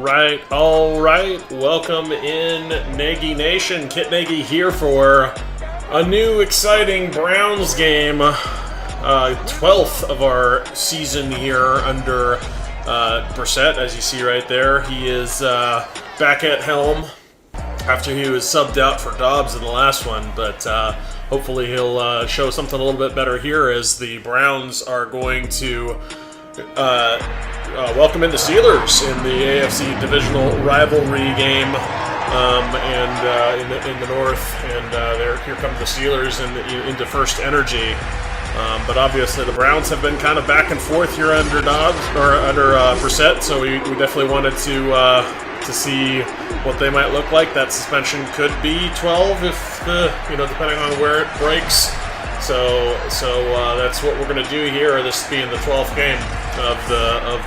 All right. Welcome in, Nagy Nation. Kit Nagy here for a new exciting Browns game. 12th of our season here under Brissett, as you see right there. He is back at helm after he was subbed out for Dobbs in the last one, but hopefully he'll show something a little bit better here as the Browns are going to welcome in the Steelers in the AFC divisional rivalry game, and in the North, and here come the Steelers into First Energy. But obviously the Browns have been kind of back and forth here under Dobbs or under Brissett, so we definitely wanted to see what they might look like. That suspension could be 12 if depending on where it breaks. So that's what we're going to do here. This being the 12th game of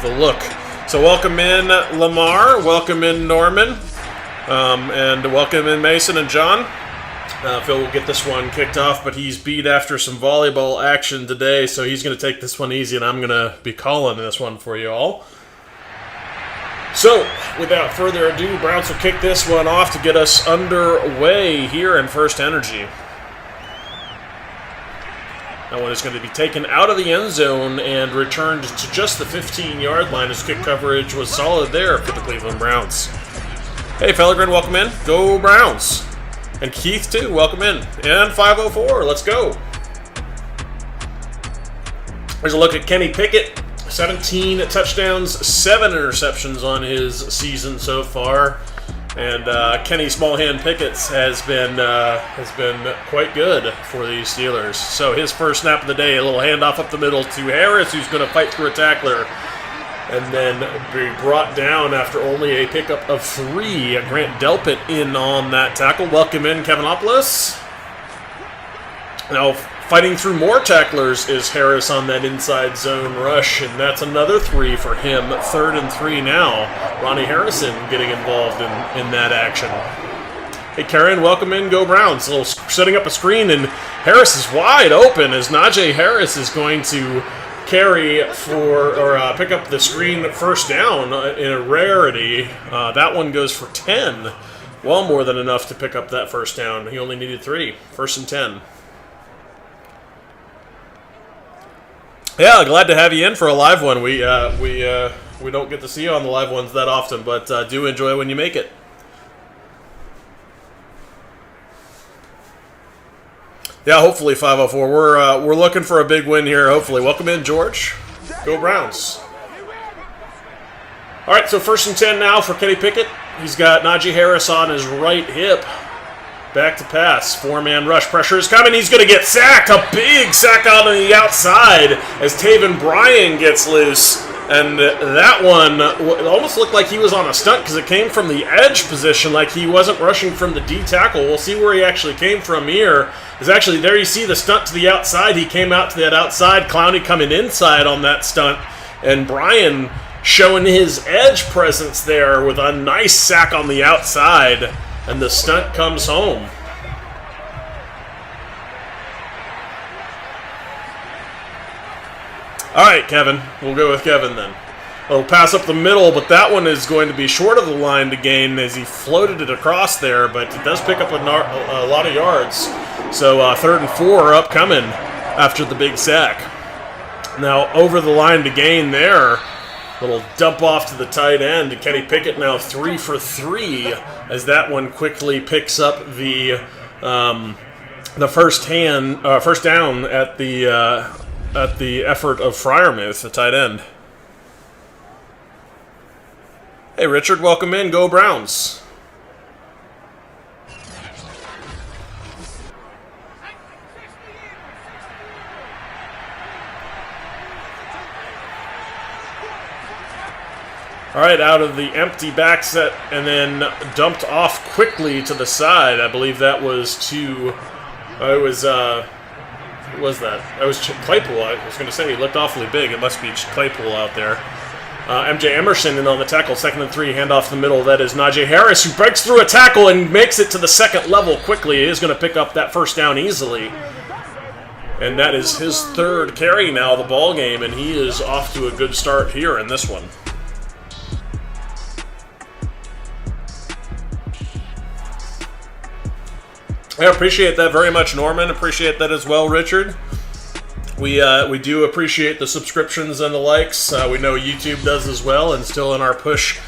the look. So welcome in Lamar, welcome in Norman, and welcome in Mason and John. Phil will get this one kicked off, but he's beat after some volleyball action today, so he's going to take this one easy, and I'm going to be calling this one for you all. So, without further ado, Browns will kick this one off to get us underway here in First Energy. That one is going to be taken out of the end zone and returned to just the 15-yard line as kick coverage was solid there for the Cleveland Browns. Hey, Fellegren, welcome in. Go Browns. And Keith, too, welcome in. And 504, let's go. Here's a look at Kenny Pickett. 17 touchdowns, 7 interceptions on his season so far. And Kenny Smallhand Pickett has been quite good for the Steelers. So his first snap of the day, a little handoff up the middle to Harris, who's going to fight through a tackler. And then be brought down after only a pickup of 3. Grant Delpit in on that tackle. Welcome in, Kevinopoulos. Now, fighting through more tacklers is Harris on that inside zone rush, and that's another 3 for him. 3rd and 3 now. Ronnie Harrison getting involved in that action. Hey, Karen, welcome in, Go Browns. A little setting up a screen, and Harris is wide open as Najee Harris is going to carry pick up the screen first down in a rarity. That one goes for 10. Well more than enough to pick up that first down. He only needed 3. 1st and 10. Yeah, glad to have you in for a live one. We don't get to see you on the live ones that often, but do enjoy when you make it. Yeah, hopefully 504. We're looking for a big win here. Hopefully, welcome in, George. Go Browns. All right, so 1st and 10 now for Kenny Pickett. He's got Najee Harris on his right hip. Back to pass. 4-man rush. Pressure is coming. He's going to get sacked. A big sack out on the outside as Taven Bryan gets loose. And that one it almost looked like he was on a stunt because it came from the edge position, like he wasn't rushing from the D tackle. We'll see where he actually came from here. Is actually there you see the stunt to the outside. He came out to that outside. Clowney coming inside on that stunt. And Bryan showing his edge presence there with a nice sack on the outside. And the stunt comes home. All right, Kevin. We'll go with Kevin then. It'll pass up the middle, but that one is going to be short of the line to gain as he floated it across there, but it does pick up a lot of yards. So 3rd and 4 upcoming after the big sack. Now over the line to gain there. Little dump off to the tight end. Kenny Pickett now 3 for 3 as that one quickly picks up the first down at the effort of Freiermuth, the tight end. Hey, Richard, welcome in. Go Browns. All right, out of the empty back set and then dumped off quickly to the side. I believe that was to, who was that? That was Claypool. I was going to say he looked awfully big. It must be Claypool out there. MJ Emerson in on the tackle, 2nd and 3, handoff the middle. That is Najee Harris, who breaks through a tackle and makes it to the 2nd level quickly. He is going to pick up that first down easily. And that is his 3rd carry now of the ball game, and he is off to a good start here in this one. I appreciate that very much, Norman. Appreciate that as well, Richard. We do appreciate the subscriptions and the likes. We know YouTube does as well, and still in our push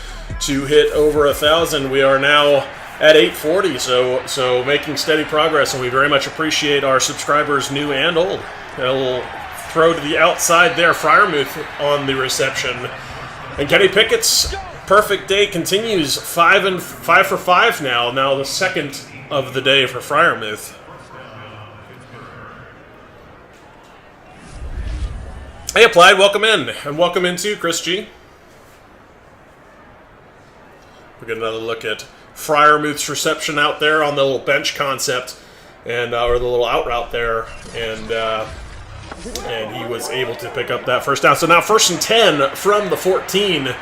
to hit over 1,000. We are now at 840, so making steady progress, and we very much appreciate our subscribers, new and old. A little throw to the outside there, Friarmouth on the reception, and Kenny Pickett's perfect day continues. 5 for 5 now. Now the second of the day for Friarmouth. Hey, Applied, welcome in, and welcome in too, Chris G. We'll get another look at Friarmouth's reception out there on the little bench concept, and or the little out route there, and he was able to pick up that first down. So now 1st and 10 from the 14.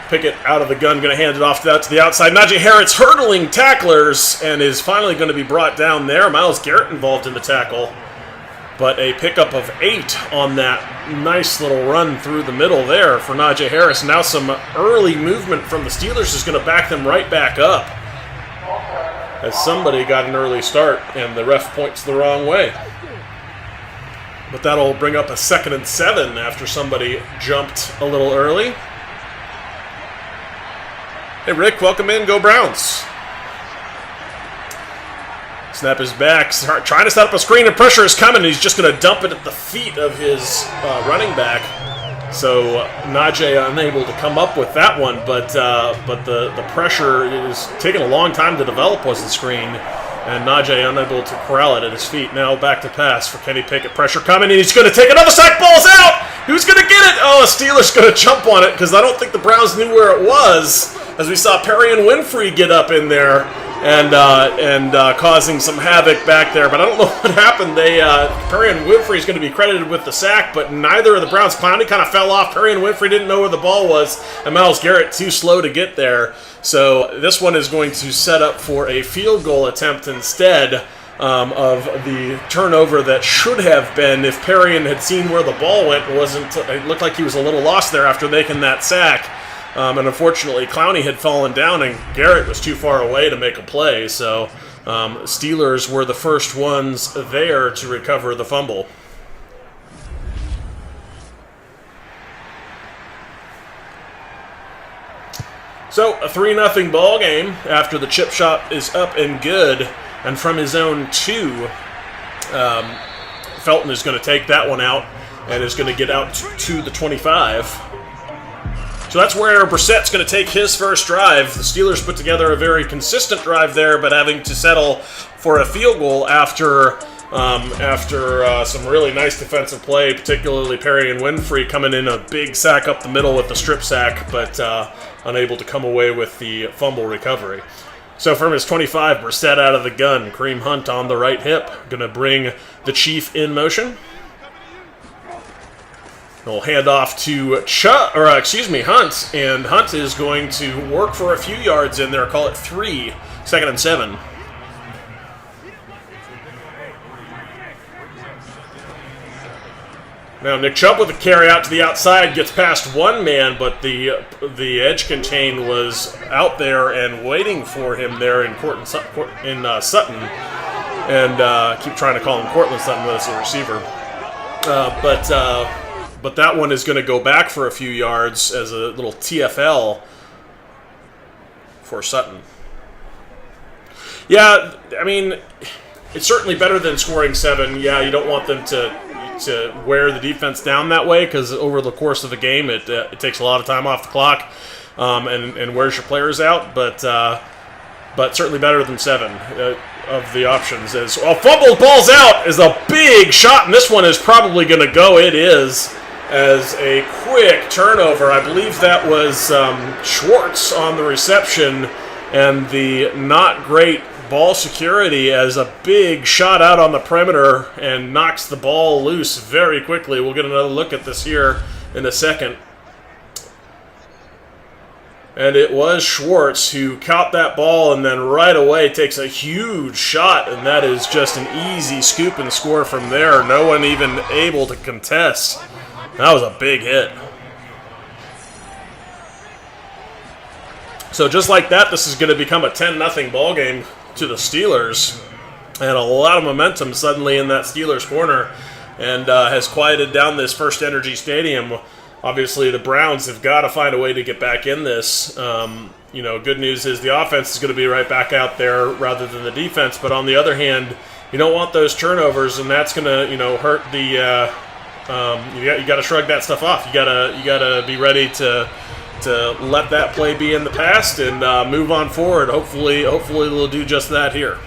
Pickett out of the gun, going to hand it off to the outside. Najee Harris hurdling tacklers and is finally going to be brought down there. Myles Garrett involved in the tackle, but a pickup of 8 on that nice little run through the middle there for Najee Harris. Now some early movement from the Steelers is going to back them right back up, as somebody got an early start and the ref points the wrong way. But that'll bring up a 2nd and 7 after somebody jumped a little early. Hey, Rick, welcome in. Go Browns. Snap is back. Trying to set up a screen, and pressure is coming. He's just going to dump it at the feet of his running back. So Najee unable to come up with that one, but the pressure is taking a long time to develop was the screen, and Najee unable to corral it at his feet. Now back to pass for Kenny Pickett. Pressure coming, and he's going to take another sack. Ball's out! Who's going to get it? Oh, a Steelers going to jump on it, because I don't think the Browns knew where it was, as we saw Perry and Winfrey get up in there and causing some havoc back there. But I don't know what happened. Perry and Winfrey is going to be credited with the sack, but neither of the Browns. Clowney kind of fell off. Perry and Winfrey didn't know where the ball was, and Myles Garrett too slow to get there. So this one is going to set up for a field goal attempt instead of the turnover that should have been if Perry had seen where the ball went. It looked like he was a little lost there after making that sack. And unfortunately, Clowney had fallen down, and Garrett was too far away to make a play. So Steelers were the first ones there to recover the fumble. So a 3-0 ball game after the chip shot is up and good. And from his own 2, Felton is going to take that one out and is going to get out to the 25. So that's where Brissett's going to take his first drive. The Steelers put together a very consistent drive there, but having to settle for a field goal after some really nice defensive play, particularly Perry and Winfrey coming in a big sack up the middle with the strip sack, but unable to come away with the fumble recovery. So from his 25, Brissett out of the gun. Kareem Hunt on the right hip. Going to bring the Chief in motion. He'll hand off to Hunt, and Hunt is going to work for a few yards in there. Call it 3, 2nd and 7. Now Nick Chubb with a carry out to the outside, gets past one man, but the edge contain was out there and waiting for him there in Sutton, and keep trying to call him Cortland Sutton, but it's a receiver. But that one is going to go back for a few yards as a little TFL for Sutton. Yeah, I mean, it's certainly better than scoring 7. Yeah, you don't want them to wear the defense down that way, because over the course of the game it takes a lot of time off the clock and wears your players out. But certainly better than 7 of the options. As fumbled, ball's out is a big shot, and this one is probably going to go. It is, as a quick turnover. I believe that was Schwartz on the reception, and the not great ball security as a big shot out on the perimeter and knocks the ball loose very quickly. We'll get another look at this here in a second. And it was Schwartz who caught that ball and then right away takes a huge shot, and that is just an easy scoop and score from there. No one even able to contest. That was a big hit. So just like that, this is going to become a 10-0 ball game. to the Steelers, and a lot of momentum suddenly in that Steelers corner, and has quieted down this First Energy Stadium. Obviously, the Browns have got to find a way to get back in this. Good news is the offense is going to be right back out there rather than the defense. But on the other hand, you don't want those turnovers, and that's going to, hurt the. You got to shrug that stuff off. You gotta be ready to let that play be in the past and move on forward. Hopefully they'll do just that here.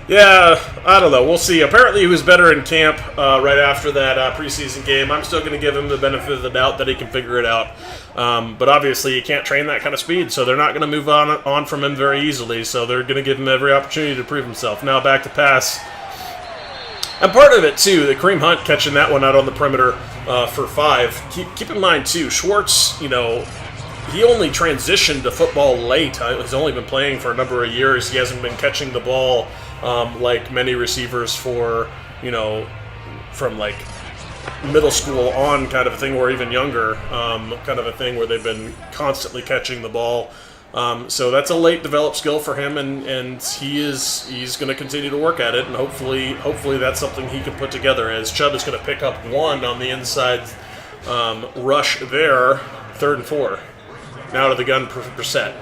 Yeah, I don't know. We'll see. Apparently he was better in camp right after that preseason game. I'm still going to give him the benefit of the doubt that he can figure it out. But obviously you can't train that kind of speed, so they're not going to move on from him very easily. So they're going to give him every opportunity to prove himself. Now back to pass. And part of it, too, the Kareem Hunt catching that one out on the perimeter for 5. Keep in mind, too, Schwartz, he only transitioned to football late. He's only been playing for a number of years. He hasn't been catching the ball like many receivers for, from like middle school on kind of a thing, or even younger kind of a thing where they've been constantly catching the ball. So that's a late developed skill for him, and he's going to continue to work at it, and hopefully that's something he can put together, as Chubb is going to pick up 1 on the inside rush there, 3rd and 4. Now to the gun for Brissett.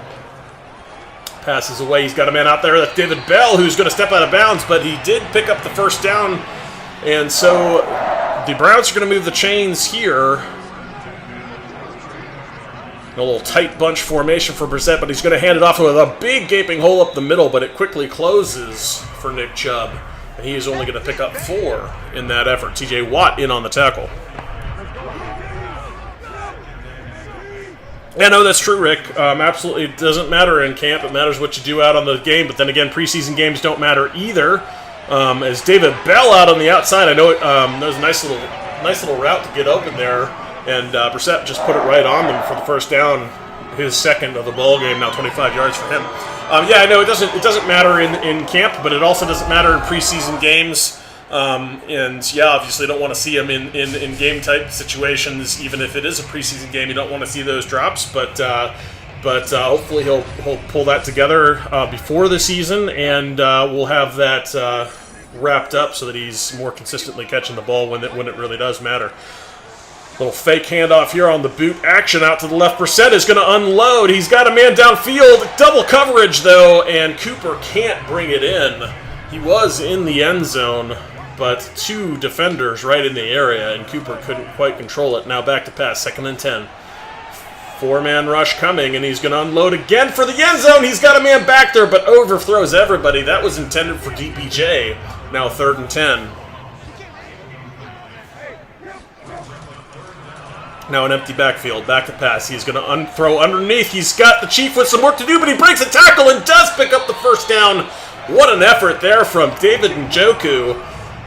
Passes away. He's got a man out there. That's David Bell, who's going to step out of bounds, but he did pick up the first down. And so the Browns are going to move the chains here. A little tight bunch formation for Brissett, but he's going to hand it off with a big gaping hole up the middle, but it quickly closes for Nick Chubb. And he is only going to pick up 4 in that effort. TJ Watt in on the tackle. Yeah, no, that's true, Rick. Absolutely, it doesn't matter in camp. It matters what you do out on the game. But then again, preseason games don't matter either. As David Bell out on the outside, I know it. That was a nice little route to get open there, and Brissett just put it right on them for the first down, his second of the ball game. Now 25 yards for him. Yeah, I know it doesn't matter in camp, but it also doesn't matter in preseason games. And yeah, obviously don't want to see him in game type situations. Even if it is a preseason game, you don't want to see those drops. But hopefully he'll pull that together before the season, and we'll have that wrapped up so that he's more consistently catching the ball when it really does matter. Little fake handoff here on the boot action out to the left. Brissett is going to unload. He's got a man downfield. Double coverage though, and Cooper can't bring it in. He was in the end zone, but 2 defenders right in the area, and Cooper couldn't quite control it. Now back to pass, 2nd and 10. 4-man rush coming, and he's going to unload again for the end zone. He's got a man back there, but overthrows everybody. That was intended for DPJ. Now 3rd and 10. Now an empty backfield, back to pass. He's going to throw underneath. He's got the Chief with some work to do, but he breaks a tackle and does pick up the first down. What an effort there from David Njoku,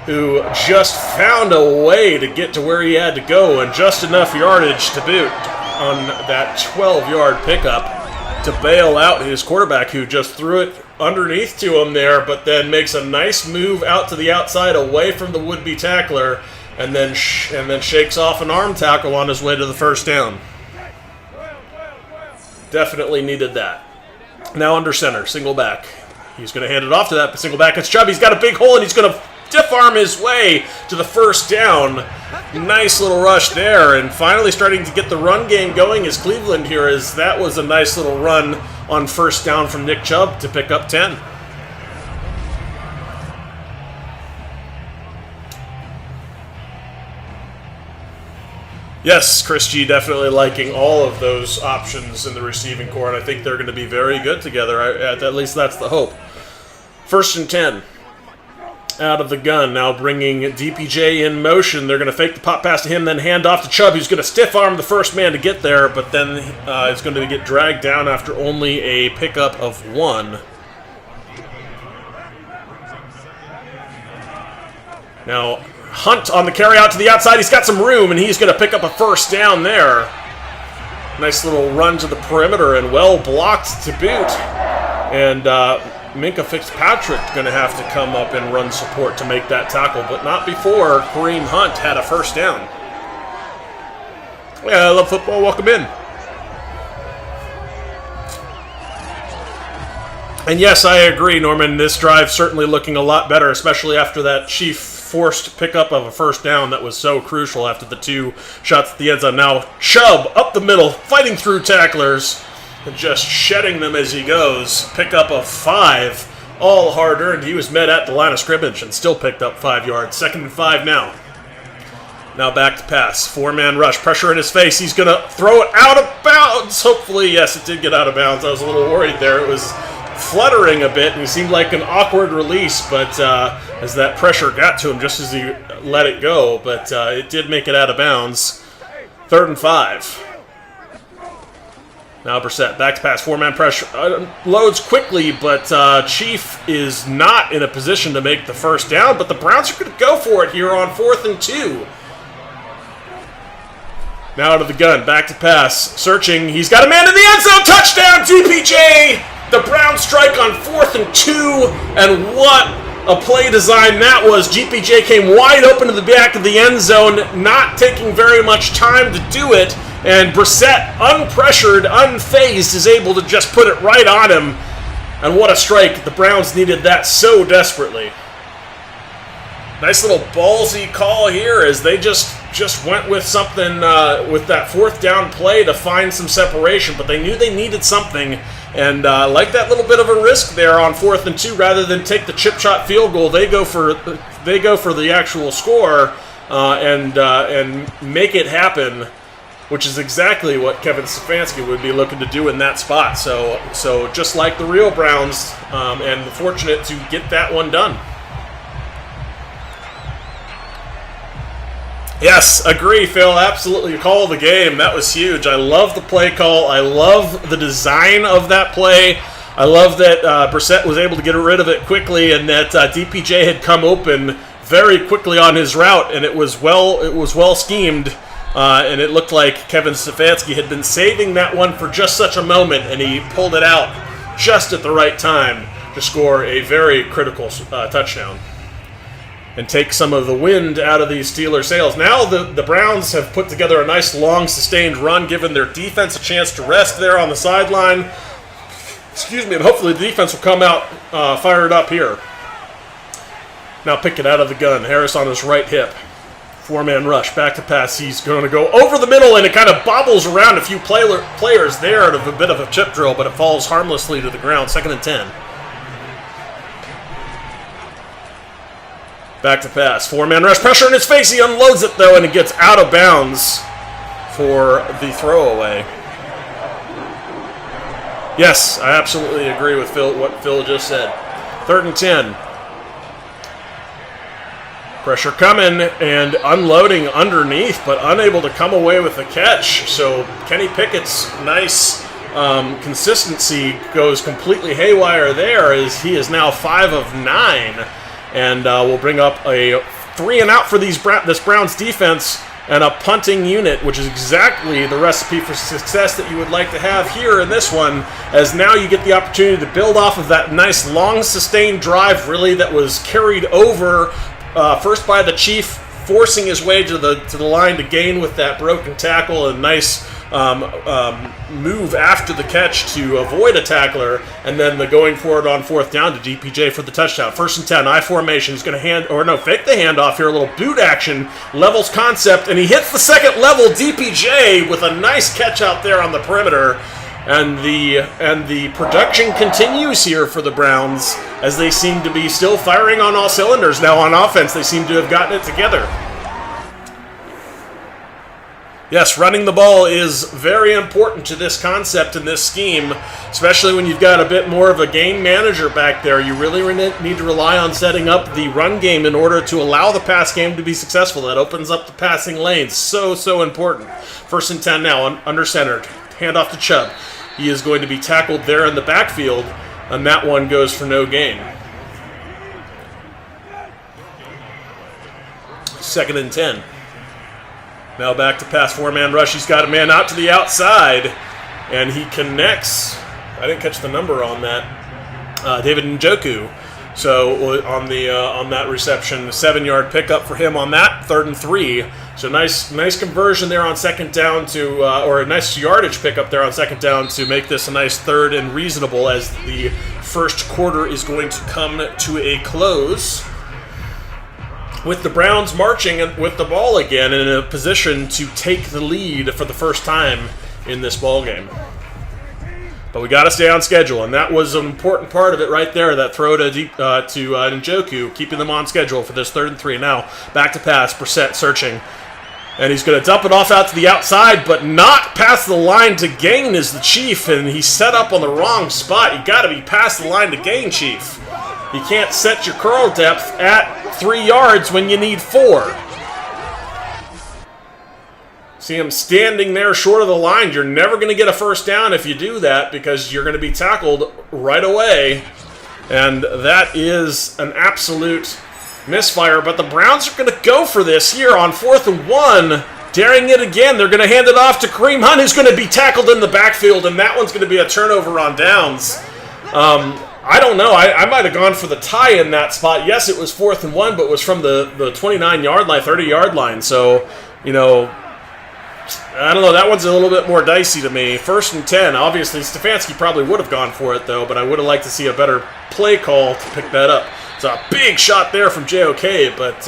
who just found a way to get to where he had to go, and just enough yardage to boot on that 12-yard pickup to bail out his quarterback, who just threw it underneath to him there, but then makes a nice move out to the outside away from the would-be tackler, and then shakes off an arm tackle on his way to the first down. Definitely needed that. Now under center, single back. He's going to hand it off to that single back. It's Chubb. He's got a big hole, and he's going to stiff arm his way to the first down. Nice little rush there, and finally starting to get the run game going is Cleveland here, as that was a nice little run on first down from Nick Chubb to pick up 10. Yes, Chris G definitely liking all of those options in the receiving core, and I think they're going to be very good together. At least that's the hope. 1st and 10. Out of the gun, now bringing DPJ in motion. They're going to fake the pop pass to him, then hand off to Chubb, who's going to stiff arm the first man to get there, but then it's going to get dragged down after only a pickup of 1. Now Hunt on the carry out to the outside. He's got some room, and he's going to pick up a first down there. Nice little run to the perimeter, and well blocked to boot. And Minkah Fitzpatrick going to have to come up and run support to make that tackle, but not before Kareem Hunt had a first down. Yeah, I love football. Welcome in. And yes, I agree, Norman. This drive certainly looking a lot better, especially after that Chief forced pickup of a first down that was so crucial after the 2 shots at the end zone. Now Chubb up the middle, fighting through tacklers, and just shedding them as he goes. Pickup of 5, all hard-earned. He was met at the line of scrimmage and still picked up 5 yards. 2nd and 5 now. Now back to pass. 4-man rush. Pressure in his face. He's going to throw it out of bounds. Hopefully, yes, it did get out of bounds. I was a little worried there. It was fluttering a bit, and it seemed like an awkward release, but as that pressure got to him just as he let it go, but it did make it out of bounds. 3rd and 5. Now Brissett, back to pass, 4-man pressure, loads quickly, but Chief is not in a position to make the first down, but the Browns are going to go for it here on 4th and 2. Now out of the gun, back to pass, searching, he's got a man in the end zone, touchdown DPJ! The Browns strike on 4th and 2, and what a play design that was. GPJ came wide open to the back of the end zone, not taking very much time to do it, and Brissett, unpressured, unfazed, is able to just put it right on him. And what a strike. The Browns needed that so desperately. Nice little ballsy call here as they just went with something with that 4th down play to find some separation, but they knew they needed something, and like that little bit of a risk there on 4th and 2, rather than take the chip shot field goal, they go for the actual score and make it happen, which is exactly what Kevin Stefanski would be looking to do in that spot. So just like the real Browns, and fortunate to get that one done. Yes, agree, Phil. Absolutely. Call of the game. That was huge. I love the play call. I love the design of that play. I love that Brissett was able to get rid of it quickly, and that DPJ had come open very quickly on his route, and it was well schemed, and it looked like Kevin Stefanski had been saving that one for just such a moment, and he pulled it out just at the right time to score a very critical touchdown and take some of the wind out of these Steelers' sails. Now the Browns have put together a nice long sustained run, giving their defense a chance to rest there on the sideline. Excuse me, and hopefully the defense will come out fired up here. Now Pickett out of the gun, Harris on his right hip. 4-man rush, back to pass. He's going to go over the middle, and it kind of bobbles around a few players there out of a bit of a chip drill, but it falls harmlessly to the ground. 2nd and 10. Back to pass. 4-man rush. Pressure in his face. He unloads it, though, and it gets out of bounds for the throwaway. Yes, I absolutely agree with what Phil just said. 3rd and 10. Pressure coming and unloading underneath, but unable to come away with the catch. So Kenny Pickett's nice consistency goes completely haywire there, as he is now 5 of 9. And we'll bring up a 3-and-out for this Browns defense and a punting unit, which is exactly the recipe for success that you would like to have here in this one, as now you get the opportunity to build off of that nice long sustained drive, really, that was carried over first by the Chief, forcing his way to the line to gain with that broken tackle, and nice move after the catch to avoid a tackler, and then the going forward on 4th down to DPJ for the touchdown. 1st and 10, I formation. He's going to fake the handoff here, a little boot action, levels concept, and he hits the second level. DPJ with a nice catch out there on the perimeter, and the production continues here for the Browns, as they seem to be still firing on all cylinders. Now on offense, they seem to have gotten it together. Yes, running the ball is very important to this concept and this scheme, especially when you've got a bit more of a game manager back there. You really need to rely on setting up the run game in order to allow the pass game to be successful. That opens up the passing lanes. So important. 1st and 10 now, under centered. Hand off to Chubb. He is going to be tackled there in the backfield, and that one goes for no gain. 2nd and 10. Now back to pass, 4-man rush. He's got a man out to the outside, and he connects. I didn't catch the number on that. David Njoku. So on that reception, 7-yard pickup for him on that. 3rd and 3 So nice conversion there on second down to, or a nice yardage pickup there on second down to make this a nice third and reasonable as the first quarter is going to come to a close, with the Browns marching with the ball again and in a position to take the lead for the first time in this ball game. But we got to stay on schedule, and that was an important part of it right there, that throw to Njoku, keeping them on schedule for this 3rd and 3. Now, back to pass, Brissett searching. And he's going to dump it off out to the outside, but not past the line to gain is the Chief, and he's set up on the wrong spot. You got to be past the line to gain, Chief. You can't set your curl depth at 3 yards when you need 4. See him standing there short of the line. You're never going to get a first down if you do that, because you're going to be tackled right away. And that is an absolute misfire. But the Browns are going to go for this here on 4th and 1. Daring it again. They're going to hand it off to Kareem Hunt, who's going to be tackled in the backfield. And that one's going to be a turnover on downs. I don't know. I might have gone for the tie in that spot. Yes, it was 4th and 1, but it was from the 29-yard line, 30-yard line. So, you know, I don't know. That one's a little bit more dicey to me. 1st and 10. Obviously, Stefanski probably would have gone for it, though, but I would have liked to see a better play call to pick that up. It's a big shot there from JOK, but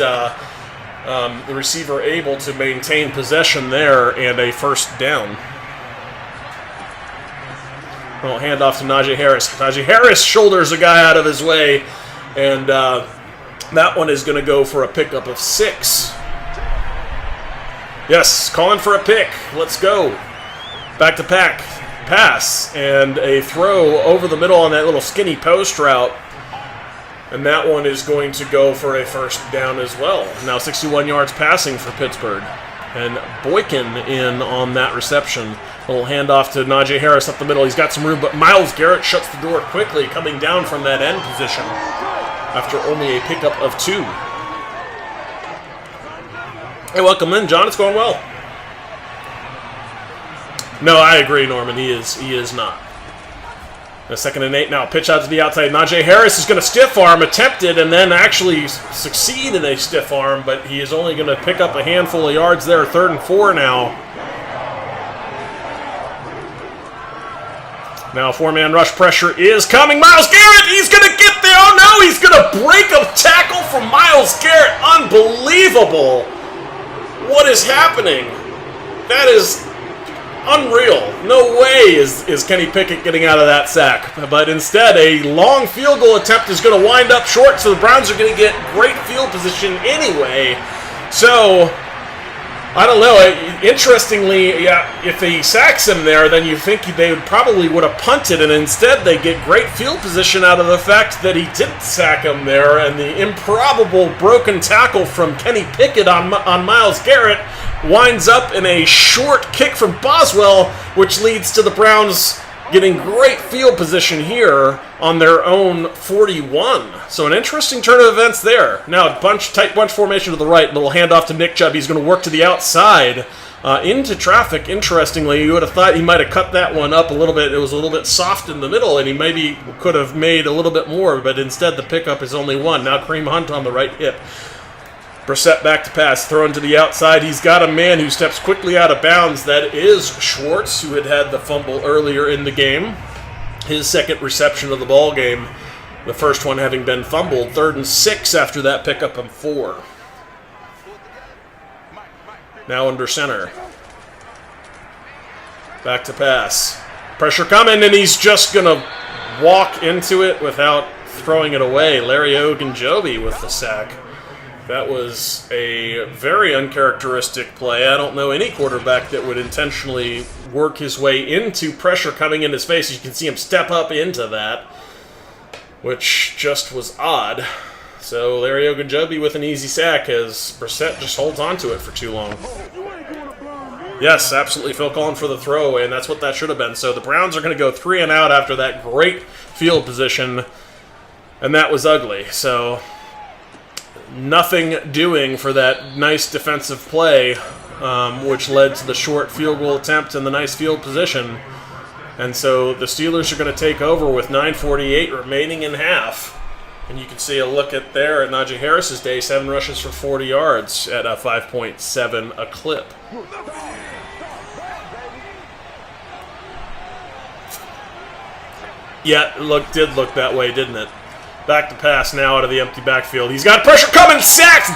the receiver able to maintain possession there and a first down. Well, hand off to Najee Harris. Najee Harris shoulders a guy out of his way, and that one is going to go for a pickup of 6. Yes, calling for a pick. Let's go. Back to pack. Pass. And a throw over the middle on that little skinny post route. And that one is going to go for a first down as well. Now 61 yards passing for Pittsburgh. And Boykin in on that reception. A little handoff to Najee Harris up the middle. He's got some room, but Myles Garrett shuts the door quickly, coming down from that end position after only a pickup of 2. Hey, welcome in, John. It's going well. No, I agree, Norman. He is not. A 2nd and 8 now. Pitch out to the outside. Najee Harris is going to stiff arm, attempted, and then actually succeed in a stiff arm, but he is only going to pick up a handful of yards there. 3rd and 4 now. Now 4-man rush pressure is coming. Myles Garrett, he's going to get there. Oh no, he's going to break a tackle from Myles Garrett. Unbelievable. What is happening? That is unreal. No way is Kenny Pickett getting out of that sack. But instead, a long field goal attempt is going to wind up short, so the Browns are going to get great field position anyway. So, I don't know. Interestingly, yeah, if he sacks him there, then you think they probably would have punted, and instead they get great field position out of the fact that he didn't sack him there, and the improbable broken tackle from Kenny Pickett on Myles Garrett winds up in a short kick from Boswell, which leads to the Browns getting great field position here on their own 41. So an interesting turn of events there. Now, tight bunch formation to the right. Little handoff to Nick Chubb. He's going to work to the outside into traffic. Interestingly, you would have thought he might have cut that one up a little bit. It was a little bit soft in the middle, and he maybe could have made a little bit more, but instead the pickup is only 1. Now Kareem Hunt on the right hip. Brissett back to pass, thrown to the outside. He's got a man who steps quickly out of bounds. That is Schwartz, who had the fumble earlier in the game. His 2nd reception of the ball game. The first one having been fumbled. 3rd and 6 after that pickup of 4. Now under center. Back to pass. Pressure coming, and he's just going to walk into it without throwing it away. Larry Ogunjobi with the sack. That was a very uncharacteristic play. I don't know any quarterback that would intentionally work his way into pressure coming in his face. You can see him step up into that, which just was odd. So Larry Ogunjobi with an easy sack as Brissett just holds on to it for too long. Yes, absolutely. Phil calling for the throwaway, and that's what that should have been. So the Browns are going to go 3 and out after that great field position, and that was ugly. So nothing doing for that nice defensive play, which led to the short field goal attempt and the nice field position. And so the Steelers are going to take over with 9:48 remaining in half. And you can see a look at there at Najee Harris's day, 7 rushes for 40 yards at a 5.7 a clip. Yeah, it did look that way, didn't it? Back to pass now out of the empty backfield. He's got pressure coming, sacked!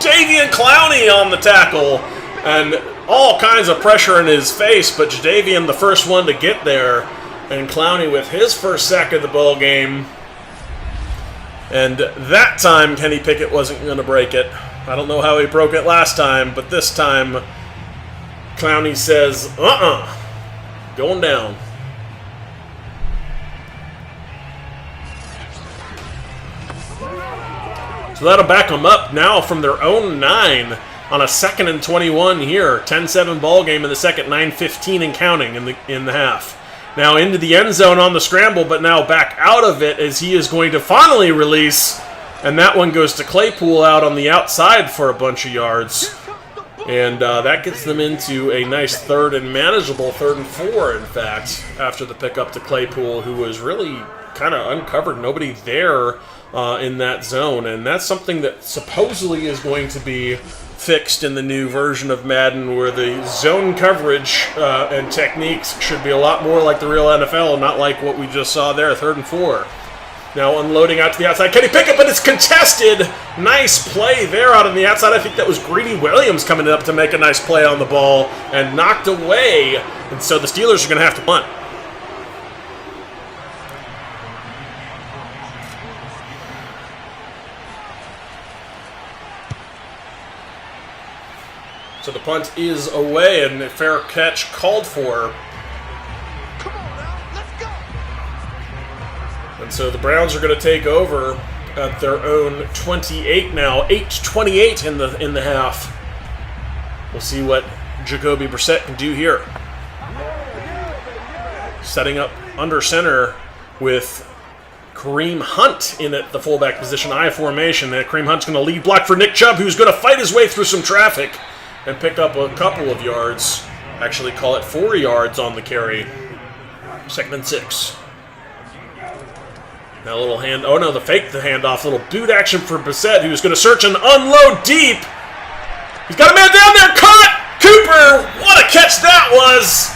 Jadeveon Clowney on the tackle. And all kinds of pressure in his face, but Jadeveon the first one to get there. And Clowney with his first sack of the ball game. And that time, Kenny Pickett wasn't going to break it. I don't know how he broke it last time, but this time, Clowney says, going down. So that'll back them up now from their own 9 on a 2nd and 21 here. 10-7 ball game in the second, 9:15 and counting in the half. Now into the end zone on the scramble, but now back out of it as he is going to finally release. And that one goes to Claypool out on the outside for a bunch of yards. And that gets them into a nice 3rd and manageable 3rd and 4, in fact, after the pickup to Claypool, who was really kind of uncovered. Nobody there in that zone. And that's something that supposedly is going to be fixed in the new version of Madden, where the zone coverage and techniques should be a lot more like the real NFL, not like what we just saw there, 3rd and 4. Now unloading out to the outside, Kenny Pickett, but it's contested. Nice play there out on the outside. I think that was Greedy Williams coming up to make a nice play on the ball and knocked away. And so the Steelers are going to have to punt. So the punt is away, and a fair catch called for. Come on now, let's go. And so the Browns are going to take over at their own 28 now. 8:28 in the half. We'll see what Jacoby Brissett can do here. Setting up under center with Kareem Hunt in at the fullback position, I formation. And Kareem Hunt's going to lead block for Nick Chubb, who's going to fight his way through some traffic and pick up a couple of yards. Actually, call it 4 yards on the carry. 2nd and 6. Now a little hand. Oh no, the handoff. Little boot action for Brissett, who's going to search and unload deep. He's got a man down there. Caught! Cooper! What a catch that was!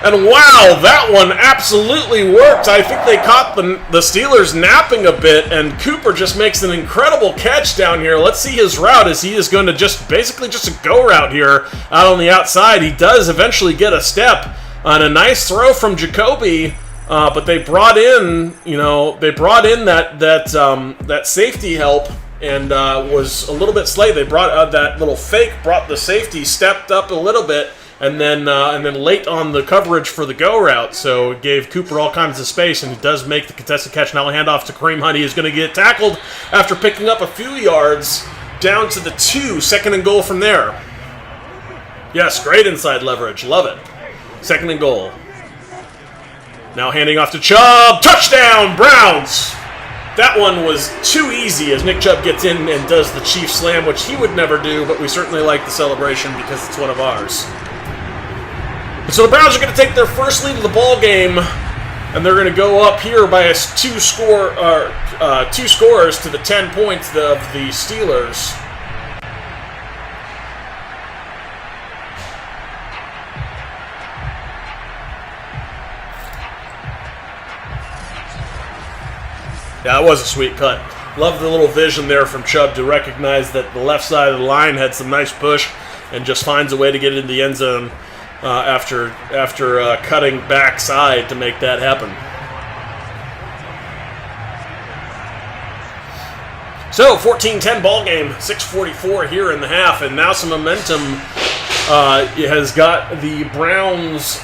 And wow, that one absolutely worked. I think they caught the Steelers napping a bit, and Cooper just makes an incredible catch down here. Let's see his route, as he is going to basically just a go route here out on the outside. He does eventually get a step on a nice throw from Jacoby, but they brought in, that safety help, and was a little bit late. They brought that little fake, brought the safety, stepped up a little bit. And then late on the coverage for the go route, so it gave Cooper all kinds of space, and he does make the contested catch. Now a handoff to Kareem Hunt. He is going to get tackled after picking up a few yards down to the 2. 2nd and goal from there. Yes, great inside leverage. Love it. 2nd and goal. Now handing off to Chubb. Touchdown, Browns! That one was too easy as Nick Chubb gets in and does the Chief Slam, which he would never do, but we certainly like the celebration because it's one of ours. So the Browns are going to take their first lead of the ball game, and they're going to go up here by 2 scores to the 10 points of the Steelers. Yeah, that was a sweet cut. Love the little vision there from Chubb to recognize that the left side of the line had some nice push and just finds a way to get into the end zone. After cutting backside to make that happen. So 14-10 ball game, 6:44 here in the half, and now some momentum has got the Browns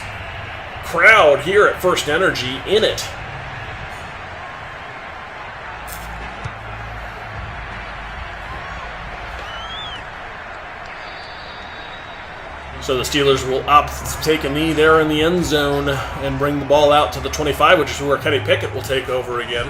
crowd here at First Energy in it. So the Steelers will opt to take a knee there in the end zone and bring the ball out to the 25, which is where Kenny Pickett will take over again.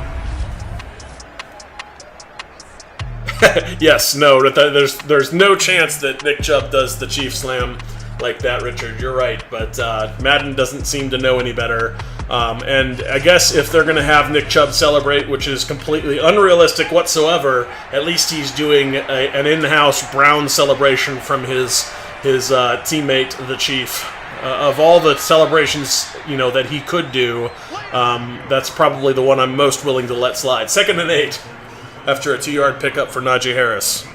Yes, no, there's no chance that Nick Chubb does the Chief Slam like that, Richard. You're right, but Madden doesn't seem to know any better And I guess if they're going to have Nick Chubb celebrate, which is completely unrealistic whatsoever, at least he's doing an in-house Brown celebration from his teammate, the Chief. Of all the celebrations, that he could do, that's probably the one I'm most willing to let slide. 2nd and 8 after a 2-yard pickup for Najee Harris.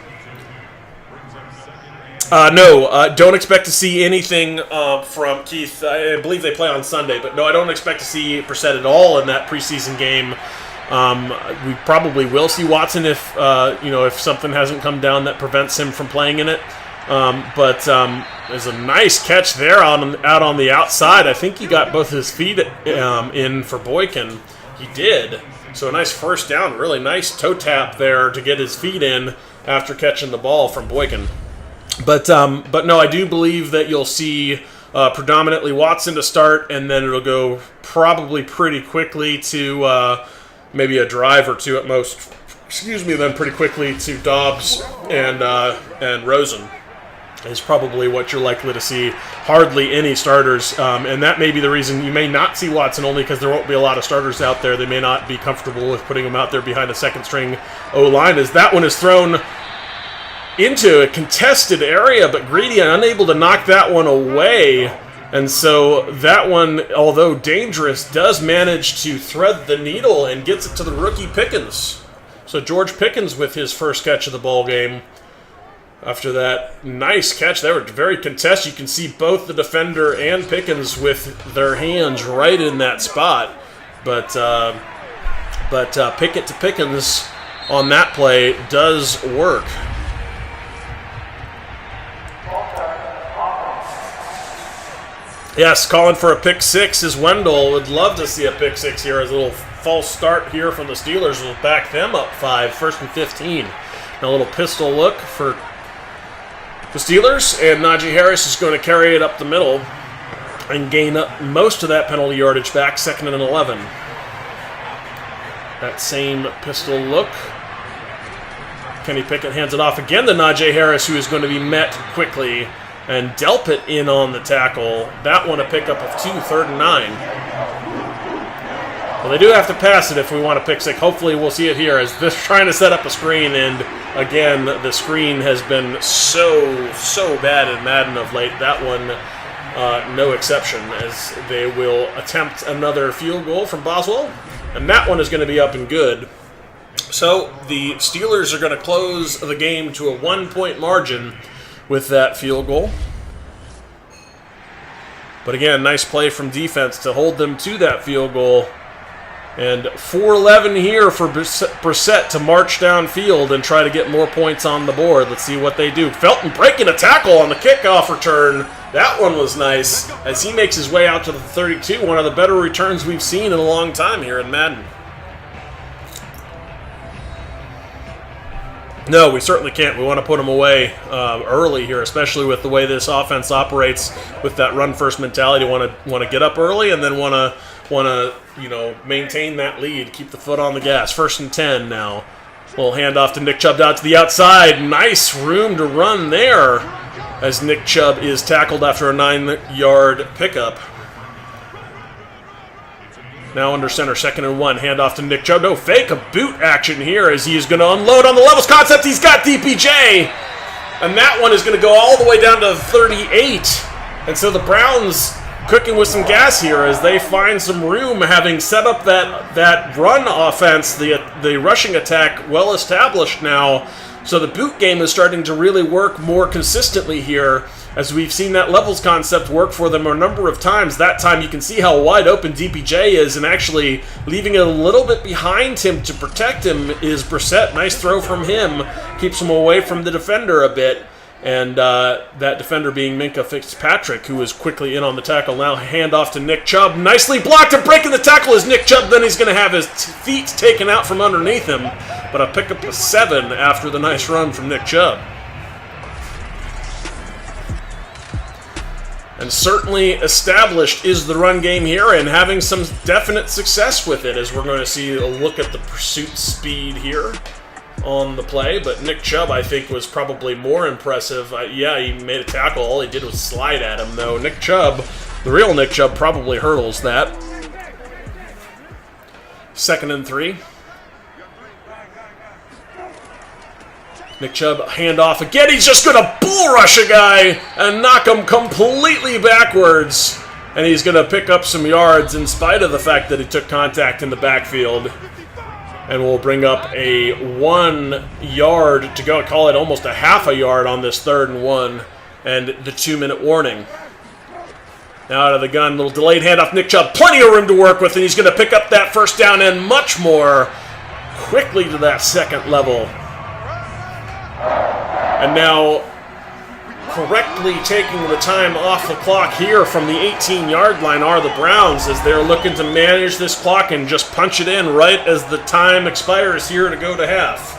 No, don't expect to see anything from Keith. I believe they play on Sunday, but no, I don't expect to see Brissett at all in that preseason game. We probably will see Watson if something hasn't come down that prevents him from playing in it. But there's a nice catch there out on the outside. I think he got both his feet in for Boykin. He did. So a nice first down, really nice toe tap there to get his feet in after catching the ball from Boykin. But no, I do believe that you'll see predominantly Watson to start, and then it'll go probably pretty quickly to maybe a drive or two at most. Then pretty quickly to Dobbs and Rosen is probably what you're likely to see. Hardly any starters, and that may be the reason you may not see Watson, only because there won't be a lot of starters out there. They may not be comfortable with putting him out there behind a second-string O-line, as that one is thrown into a contested area, but Greedy unable to knock that one away. And so that one, although dangerous, does manage to thread the needle and gets it to the rookie Pickens. So George Pickens with his first catch of the ball game. After that nice catch, they were very contested. You can see both the defender and Pickens with their hands right in that spot. But Pickett to Pickens on that play does work. Yes, calling for a pick six is Wendell. Would love to see a pick six here as a little false start here from the Steelers will back them up 5, 1st and 15. Now a little pistol look for the Steelers, and Najee Harris is going to carry it up the middle and gain up most of that penalty yardage back, 2nd and 11. That same pistol look. Kenny Pickett hands it off again to Najee Harris, who is going to be met quickly. And Delpit in on the tackle. That one a pickup of 2, 3rd and 9. Well, they do have to pass it if we want to pick six. Hopefully we'll see it here as this trying to set up a screen. And again, the screen has been so bad in Madden of late. That one, no exception, as they will attempt another field goal from Boswell. And that one is going to be up and good. So the Steelers are going to close the game to a 1-point margin with that field goal. But again, nice play from defense to hold them to that field goal. And 4:11 here for Brissett to march downfield and try to get more points on the board. Let's see what they do. Felton breaking a tackle on the kickoff return. That one was nice as he makes his way out to the 32. One of the better returns we've seen in a long time here in Madden. No, we certainly can't. We want to put them away early here, especially with the way this offense operates with that run-first mentality. Want to get up early and then want to maintain that lead, keep the foot on the gas. 1st and 10 now. Little handoff to Nick Chubb out to the outside. Nice room to run there as Nick Chubb is tackled after a 9-yard pickup. Now under center, 2nd and 1. Handoff to Nick Chubb. No fake, a boot action here as he is going to unload on the levels concept. He's got DPJ. And that one is going to go all the way down to 38. And so the Browns cooking with some gas here as they find some room, having set up that run offense, the rushing attack well established now. So the boot game is starting to really work more consistently here, as we've seen that levels concept work for them a number of times. That time you can see how wide open DPJ is, and actually leaving it a little bit behind him to protect him is Brissett. Nice throw from him. Keeps him away from the defender a bit. And that defender being Minka Fitzpatrick, who is quickly in on the tackle. Now handoff to Nick Chubb. Nicely blocked and breaking the tackle is Nick Chubb. Then he's going to have his feet taken out from underneath him. But a pickup of 7 after the nice run from Nick Chubb. And certainly established is the run game here and having some definite success with it, as we're going to see a look at the pursuit speed here on the play. But Nick Chubb, I think, was probably more impressive. Yeah, he made a tackle. All he did was slide at him, though. Nick Chubb, the real Nick Chubb, probably hurdles that. 2nd and 3. Nick Chubb, handoff again. He's just going to bull rush a guy and knock him completely backwards. And he's going to pick up some yards in spite of the fact that he took contact in the backfield. And we'll bring up a 1 yard to go. Call it almost a half a yard on this 3rd and 1. And the 2-minute warning. Now out of the gun, little delayed handoff. Nick Chubb, plenty of room to work with. And he's going to pick up that 1st down and much more quickly to that 2nd level. And now, correctly taking the time off the clock here from the 18-yard line are the Browns, as they're looking to manage this clock and just punch it in right as the time expires here to go to half.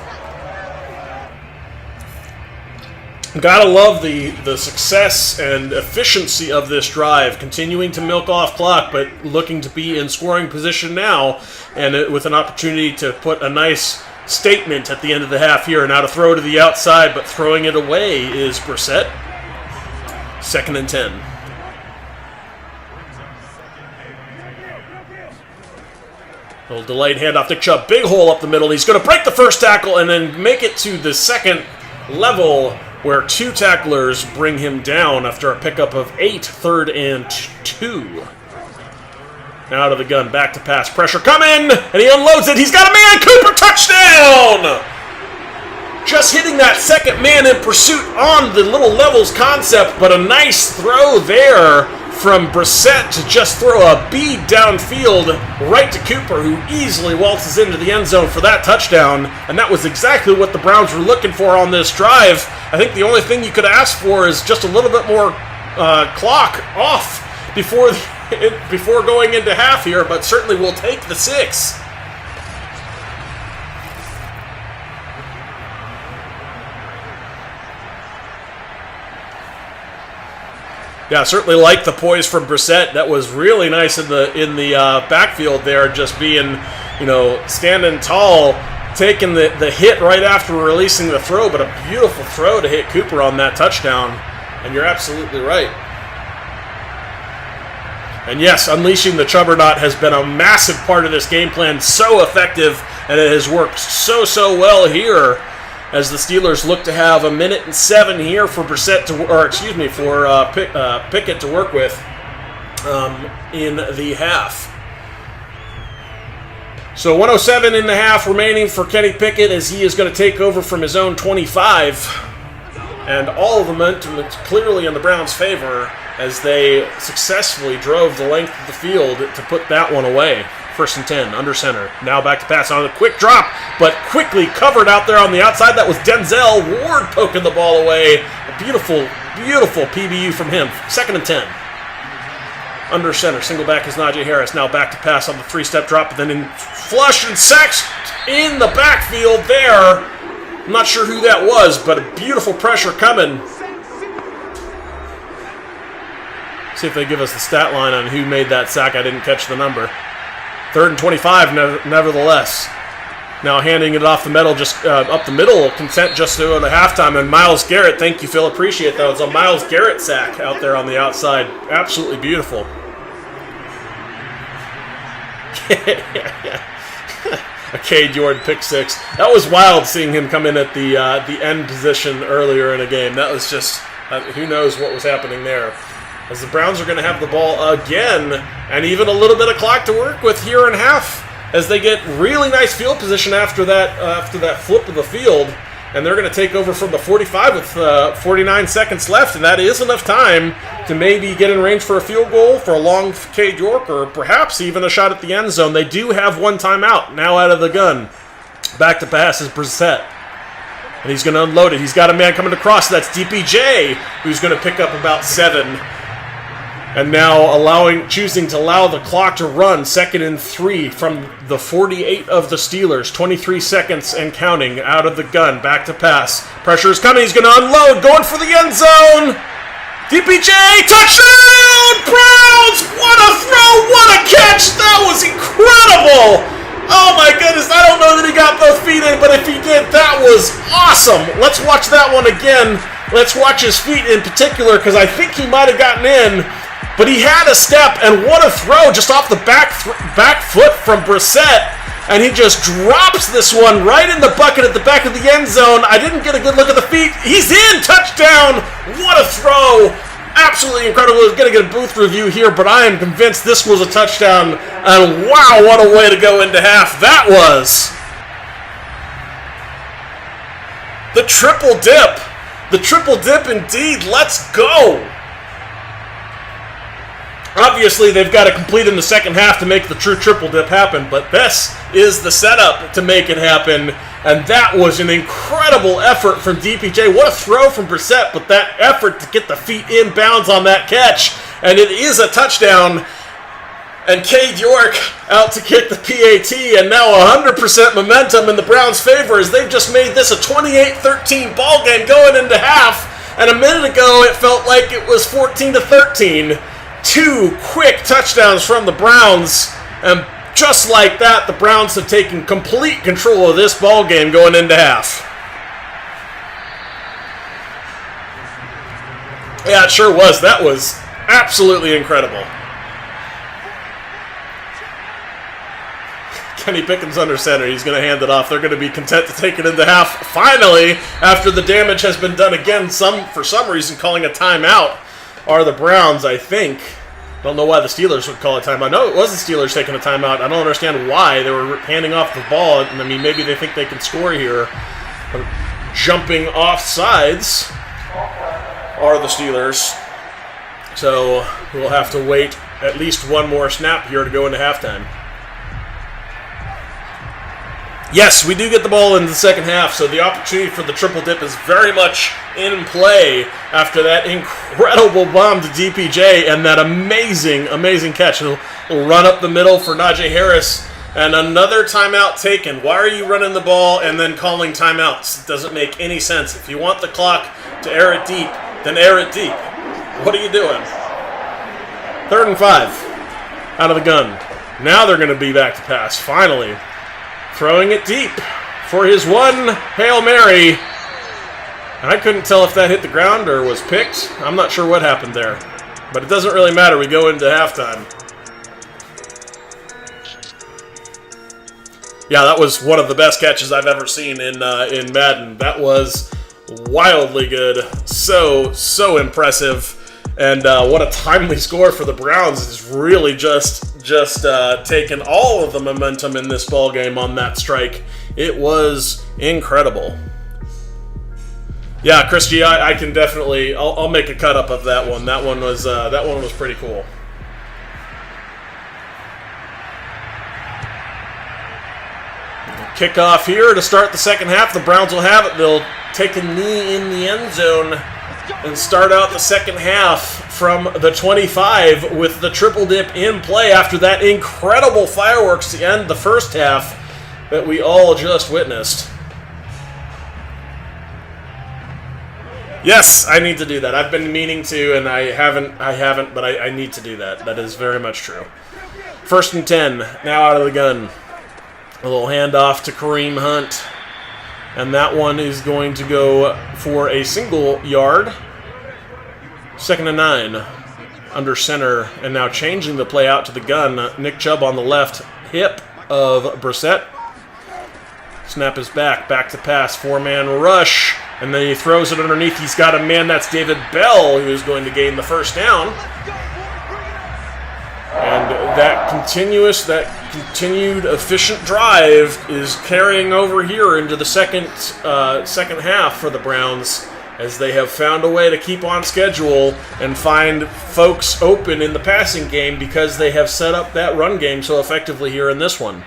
Gotta love the success and efficiency of this drive, continuing to milk off clock, but looking to be in scoring position now, and with an opportunity to put a nice statement at the end of the half here. Now to throw to the outside, but throwing it away is Brissett. 2nd and 10. Little delayed handoff. Nick Chubb, big hole up the middle. He's going to break the 1st tackle and then make it to the 2nd level, where 2 tacklers bring him down after a pickup of 8, 3rd and 2. Out of the gun, back to pass, pressure coming, and he unloads it. He's got a man, Cooper, touchdown! Just hitting that 2nd man in pursuit on the little levels concept, but a nice throw there from Brissett to just throw a bead downfield right to Cooper, who easily waltzes into the end zone for that touchdown, and that was exactly what the Browns were looking for on this drive. I think the only thing you could ask for is just a little bit more clock off before going into half here, but certainly we'll take the 6. Yeah, certainly like the poise from Brissett. That was really nice in the backfield there, just being, standing tall, taking the hit right after releasing the throw, but a beautiful throw to hit Cooper on that touchdown. And you're absolutely right. And yes, unleashing the Chubbernaut has been a massive part of this game plan. So effective, and it has worked so well here, as the Steelers look to have 1:07 here for Pickett to work with in the half. So 1:07 in the half remaining for Kenny Pickett, as he is going to take over from his own 25. And all of the momentum is clearly in the Browns' favor, as they successfully drove the length of the field to put that one away. 1st and 10, under center. Now back to pass on a quick drop, but quickly covered out there on the outside. That was Denzel Ward poking the ball away. A beautiful, beautiful PBU from him. 2nd and 10. Under center, single back is Najee Harris. Now back to pass on the 3-step drop, but then in flush and sacks in the backfield there. I'm not sure who that was, but a beautiful pressure coming. See if they give us the stat line on who made that sack. I didn't catch the number. 3rd and 25, nevertheless. Now handing it off the middle, just up the middle, content just to the halftime. And Myles Garrett, thank you, Phil, appreciate that. It was a Myles Garrett sack out there on the outside. Absolutely beautiful. A Cade Jordan pick 6. That was wild seeing him come in at the end position earlier in a game. That was just, who knows what was happening there. As the Browns are going to have the ball again, and even a little bit of clock to work with here in half, as they get really nice field position after that flip of the field, and they're going to take over from the 45 with 49 seconds left, and that is enough time to maybe get in range for a field goal, for a long Cade York, or perhaps even a shot at the end zone. They do have one timeout now out of the gun. Back to pass is Brissett. And he's going to unload it. He's got a man coming across. That's DPJ, who's going to pick up about 7. And now choosing to allow the clock to run. 2nd and 3 from the 48 of the Steelers. 23 seconds and counting out of the gun. Back to pass. Pressure is coming. He's going to unload. Going for the end zone. DPJ, touchdown! Browns! What a throw! What a catch! That was incredible! Oh my goodness, I don't know that he got both feet in, but if he did, that was awesome. Let's watch that one again. Let's watch his feet in particular, because I think he might have gotten in. But he had a step, and what a throw just off the back foot from Brissett. and he just drops this one right in the bucket at the back of the end zone. I didn't get a good look at the feet. He's in! Touchdown! What a throw! Absolutely incredible. I was going to get a booth review here, but I am convinced this was a touchdown, and wow, what a way to go into half that was. The triple dip. The triple dip indeed. Let's go. Obviously, they've got to complete in the second half to make the true triple dip happen, but this is the setup to make it happen, and that was an incredible effort from DPJ. What a throw from Brissett, but that effort to get the feet inbounds on that catch, and it is a touchdown. And Cade York out to kick the PAT, and now 100% momentum in the Browns' favor as they've just made this a 28-13 ball game going into half, and a minute ago it felt like it was 14-13. 2 quick touchdowns from the Browns, and just like that, the Browns have taken complete control of this ball game going into half. Yeah, it sure was. That was absolutely incredible. Kenny Pickett's under center. He's going to hand it off. They're going to be content to take it into half. Finally, after the damage has been done again, for some reason calling a timeout are the Browns, I think. I don't know why the Steelers would call a timeout. No, it was the Steelers taking a timeout. I don't understand why. They were handing off the ball. I mean, maybe they think they can score here. But jumping off sides are the Steelers. So we'll have to wait at least one more snap here to go into halftime. Yes, we do get the ball in the second half, so the opportunity for the triple dip is very much in play after that incredible bomb to DPJ and that amazing, amazing catch. He'll run up the middle for Najee Harris, and another timeout taken. Why are you running the ball and then calling timeouts? It doesn't make any sense. If you want the clock to air it deep, then air it deep. What are you doing? 3rd and 5 out of the gun. Now they're going to be back to pass, finally. Throwing it deep for his one Hail Mary. I couldn't tell if that hit the ground or was picked. I'm not sure what happened there. But it doesn't really matter. We go into halftime. Yeah, that was one of the best catches I've ever seen in Madden. That was wildly good. So impressive. And what a timely score for the Browns. It's really just taken all of the momentum in this ball game on that strike. It was incredible. Yeah, Chris G, I can definitely. I'll make a cut up of that one. That one was pretty cool. Kickoff here to start the second half. The Browns will have it. They'll take a knee in the end zone and start out the second half from the 25 with the triple dip in play after that incredible fireworks to end the first half that we all just witnessed. Yes, I need to do that. I've been meaning to, and I haven't, but I need to do that. That is very much true. 1st and 10, now out of the gun. A little handoff to Kareem Hunt. And that one is going to go for a single yard. 2nd and 9 under center. And now changing the play out to the gun. Nick Chubb on the left hip of Brissett. Snap is back to pass. 4-man rush. And then he throws it underneath. He's got a man. That's David Bell, who is going to gain the first down. And that continued efficient drive is carrying over here into the second half for the Browns, as they have found a way to keep on schedule and find folks open in the passing game because they have set up that run game so effectively here in this one.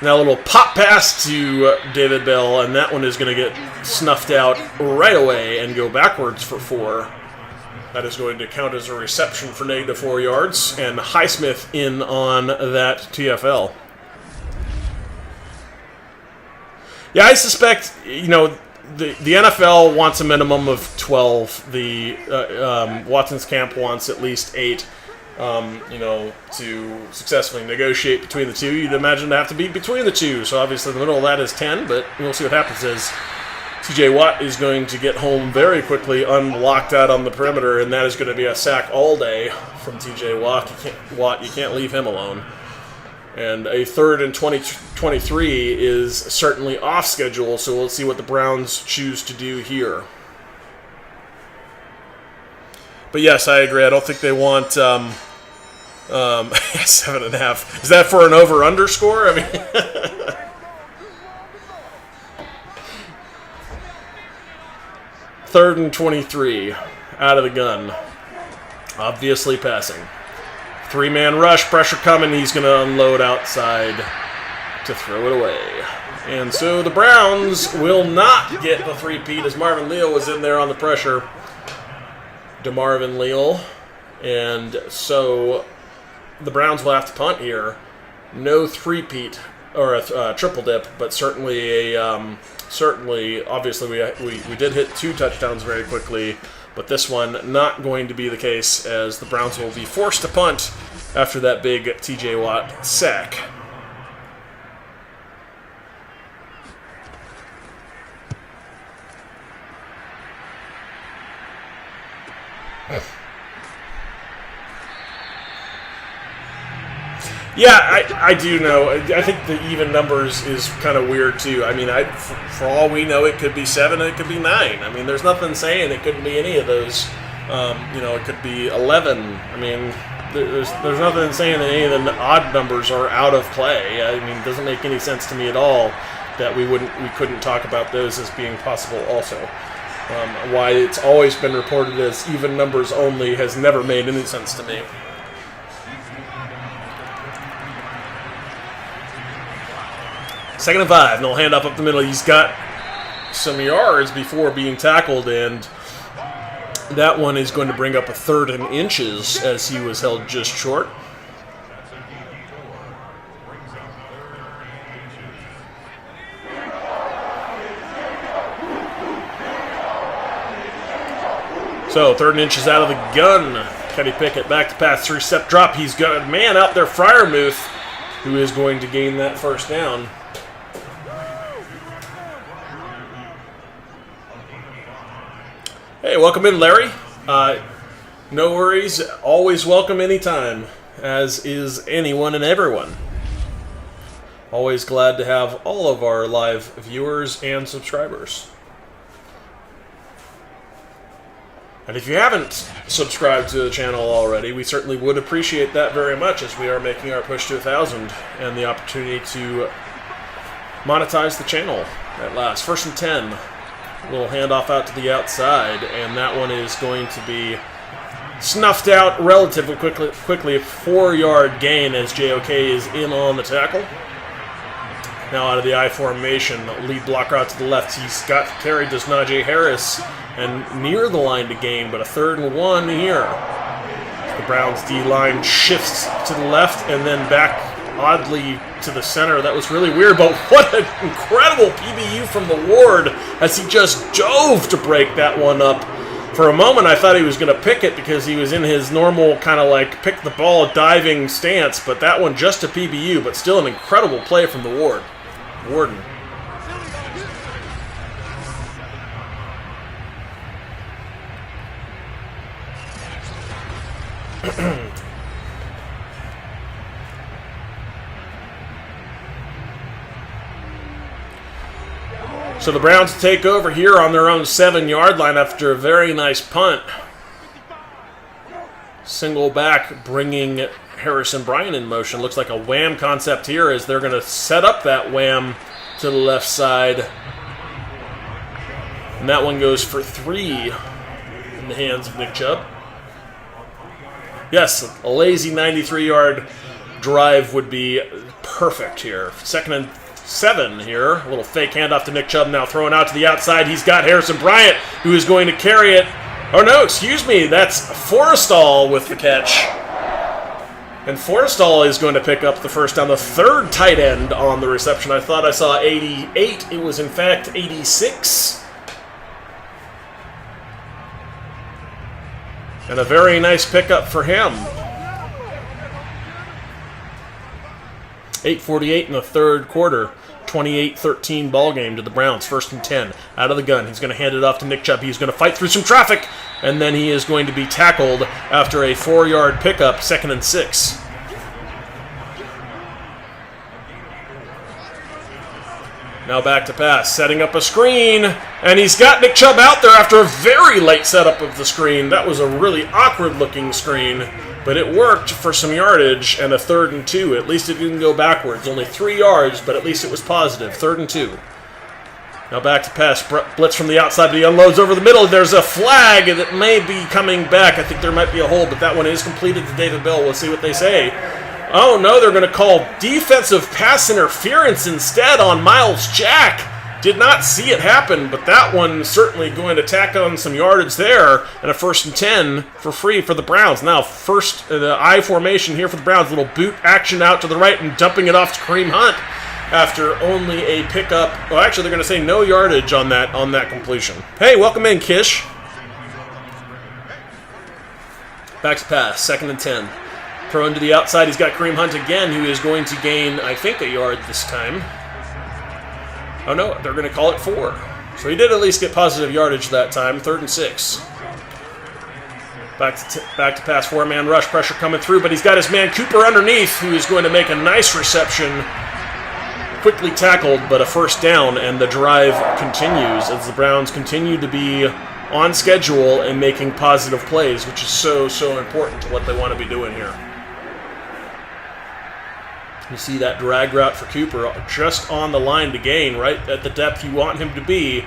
Now a little pop pass to David Bell, and that one is going to get snuffed out right away and go backwards for 4. That is going to count as a reception for -4 yards, and Highsmith in on that TFL. Yeah, I suspect, the NFL wants a minimum of 12. The Watson's camp wants at least 8. To successfully negotiate between the two, you'd imagine to have to be between the two. So obviously the middle of that is 10, but we'll see what happens as TJ Watt is going to get home very quickly, unlocked out on the perimeter, and that is going to be a sack all day from TJ Watt. You can't leave him alone. And a 3rd and 23 is certainly off schedule, so we'll see what the Browns choose to do here. But yes, I agree. I don't think they want 7.5. Is that for an over/under score? I mean, 3rd and 23, out of the gun. Obviously passing. 3-man rush, pressure coming. He's going to unload outside to throw it away. And so the Browns will not get the three-peat as Marvin Leal was in there on the pressure. DeMarvin Leal. And so the Browns will have to punt here. No three-peat or a triple dip, but certainly obviously we did hit 2 touchdowns very quickly, but this one not going to be the case as the Browns will be forced to punt after that big TJ Watt sack. Yeah, I do know. I think the even numbers is kind of weird, too. I mean, for all we know, it could be 7, it could be 9. I mean, there's nothing saying it couldn't be any of those. It could be 11. I mean, there's nothing saying that any of the odd numbers are out of play. I mean, it doesn't make any sense to me at all that we couldn't talk about those as being possible also. Why it's always been reported as even numbers only has never made any sense to me. Second and 5, and they'll hand off up the middle. He's got some yards before being tackled, and that one is going to bring up a 3rd and inches as he was held just short. So 3rd and inches out of the gun. Kenny Pickett back to pass, 3-step drop. He's got a man out there, Freiermuth, who is going to gain that first down. Hey, welcome in, Larry. No worries. Always welcome anytime, as is anyone and everyone. Always glad to have all of our live viewers and subscribers. And if you haven't subscribed to the channel already, we certainly would appreciate that very much as we are making our push to 1,000 and the opportunity to monetize the channel at last. 1st and 10. Little handoff out to the outside, and that one is going to be snuffed out relatively quickly. A 4-yard gain as JOK is in on the tackle. Now out of the I formation, lead blocker out to the left. He's got carried to Najee Harris and near the line to gain, but a 3rd and 1 here. The Browns D-line shifts to the left and then back oddly to the center. That was really weird, but what an incredible PBU from the Ward as he just dove to break that one up. For a moment, I thought he was going to pick it because he was in his normal kind of like pick the ball diving stance, but that one just a PBU, but still an incredible play from the Warden. So the Browns take over here on their own 7-yard line after a very nice punt. Single back, bringing Harrison Bryant in motion. Looks like a wham concept here as they're going to set up that wham to the left side. And that one goes for 3 in the hands of Nick Chubb. Yes, a lazy 93-yard drive would be perfect here. 2nd and 7 here. A little fake handoff to Nick Chubb, now thrown out to the outside. He's got Harrison Bryant, who is going to carry it. Oh no, excuse me, that's Forrestall with the catch. And Forrestall is going to pick up the first down, the 3rd tight end on the reception. I thought I saw 88. It was in fact 86. And a very nice pickup for him. 8:48 in the 3rd quarter. 28-13 ball game to the Browns. 1st and 10. Out of the gun. He's going to hand it off to Nick Chubb. He's going to fight through some traffic, and then he is going to be tackled after a 4-yard pickup. 2nd and 6. Now back to pass, setting up a screen, and he's got Nick Chubb out there after a very late setup of the screen. That was a really awkward-looking screen, but it worked for some yardage and a 3rd and 2. At least it didn't go backwards. Only 3 yards, but at least it was positive. 3rd and 2. Now back to pass, blitz from the outside, but he unloads over the middle. There's a flag that may be coming back. I think there might be a hold, but that one is completed to David Bell. We'll see what they say. Oh no, they're going to call defensive pass interference instead on Miles Jack. Did not see it happen, but that one certainly going to tack on some yardage there, and a 1st and 10 for free for the Browns. Now, the I formation here for the Browns. Little boot action out to the right and dumping it off to Kareem Hunt after only a pickup. Well, actually, they're going to say no yardage on that completion. Hey, welcome in, Kish. Back to pass, 2nd and 10. Thrown to the outside, he's got Kareem Hunt again, who is going to gain, I think, a yard this time. Oh no, they're going to call it 4. So he did at least get positive yardage that time. 3rd and 6. Back to pass, 4-man rush, pressure coming through, but he's got his man Cooper underneath, who is going to make a nice reception. Quickly tackled, but a 1st down, and the drive continues as the Browns continue to be on schedule and making positive plays, which is so important to what they want to be doing here. You see that drag route for Cooper just on the line to gain, right at the depth you want him to be,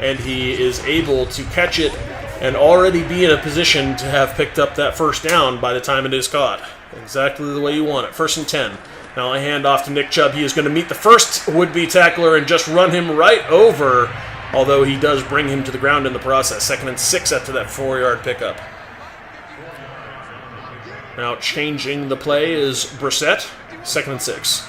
and he is able to catch it and already be in a position to have picked up that 1st down by the time it is caught. Exactly the way you want it. 1st and 10. Now I hand off to Nick Chubb. He is going to meet the first would-be tackler and just run him right over, although he does bring him to the ground in the process. 2nd and 6 after that 4-yard pickup. Now changing the play is Brissett. 2nd and 6.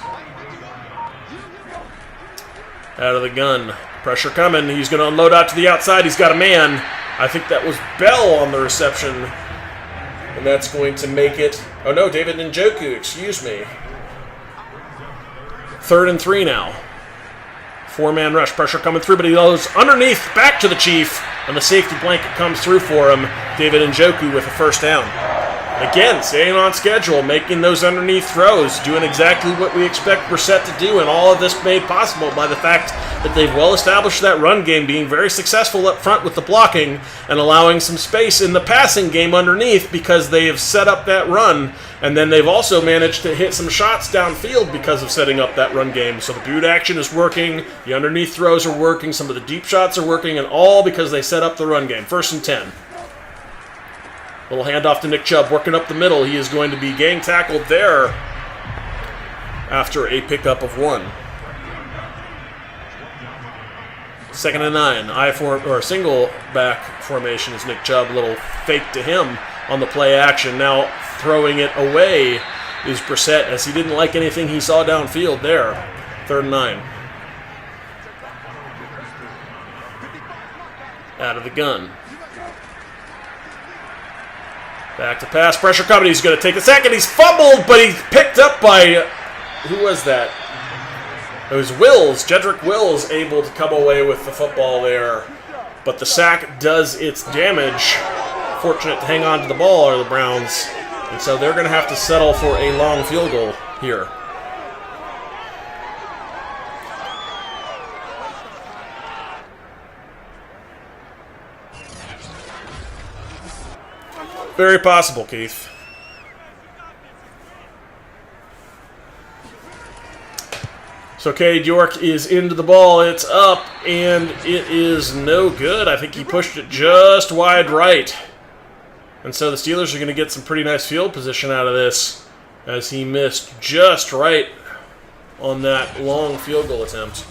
Out of the gun. Pressure coming. He's going to unload out to the outside. He's got a man. I think that was Bell on the reception. And that's going to make it... Oh no, David Njoku, excuse me. 3rd and 3 now. 4-man rush. Pressure coming through, but he goes underneath back to the Chief. And the safety blanket comes through for him. David Njoku with a 1st down. Again, staying on schedule, making those underneath throws, doing exactly what we expect Brissett to do, and all of this made possible by the fact that they've well established that run game, being very successful up front with the blocking and allowing some space in the passing game underneath because they have set up that run, and then they've also managed to hit some shots downfield because of setting up that run game. So the boot action is working, the underneath throws are working, some of the deep shots are working, and all because they set up the run game. 1st and 10. Little handoff to Nick Chubb, working up the middle. He is going to be gang tackled there after a pickup of 1. 2nd and 9. Single back formation is Nick Chubb. Little fake to him on the play action. Now throwing it away is Brissett, as he didn't like anything he saw downfield there. 3rd and 9. Out of the gun. Back to pass, pressure coming. He's going to take a sack, and he's fumbled, but he's picked up by, who was that? It was Wills, Jedrick Wills, able to come away with the football there. But the sack does its damage. Fortunate to hang on to the ball are the Browns. And so they're going to have to settle for a long field goal here. Very possible, Keith. So Cade York is into the ball. It's up, and it is no good. I think he pushed it just wide right. And so the Steelers are going to get some pretty nice field position out of this, as he missed just right on that long field goal attempt.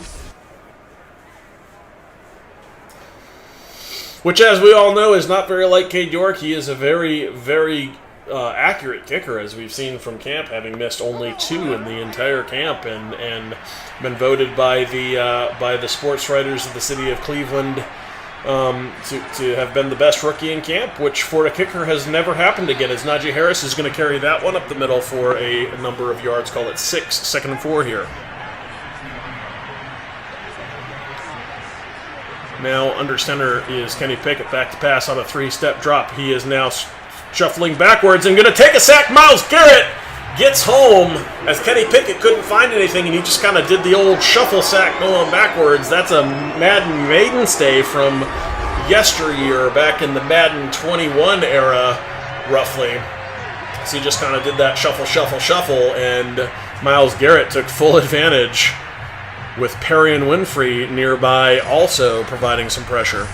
Which, as we all know, is not very like Cade York. He is a very, very accurate kicker, as we've seen from camp, having missed only 2 in the entire camp, and been voted by the sports writers of the city of Cleveland to have been the best rookie in camp, which for a kicker has never happened again, as Najee Harris is going to carry that one up the middle for a number of yards. Call it 6, 2nd and 4 here. Now under center is Kenny Pickett, back to pass on a 3-step drop. He is now shuffling backwards and going to take a sack. Myles Garrett gets home as Kenny Pickett couldn't find anything, and he just kind of did the old shuffle sack going backwards. That's a Madden mainstay from yesteryear, back in the Madden 21 era, roughly. So he just kind of did that shuffle, shuffle, shuffle, and Myles Garrett took full advantage with Perry and Winfrey nearby also providing some pressure.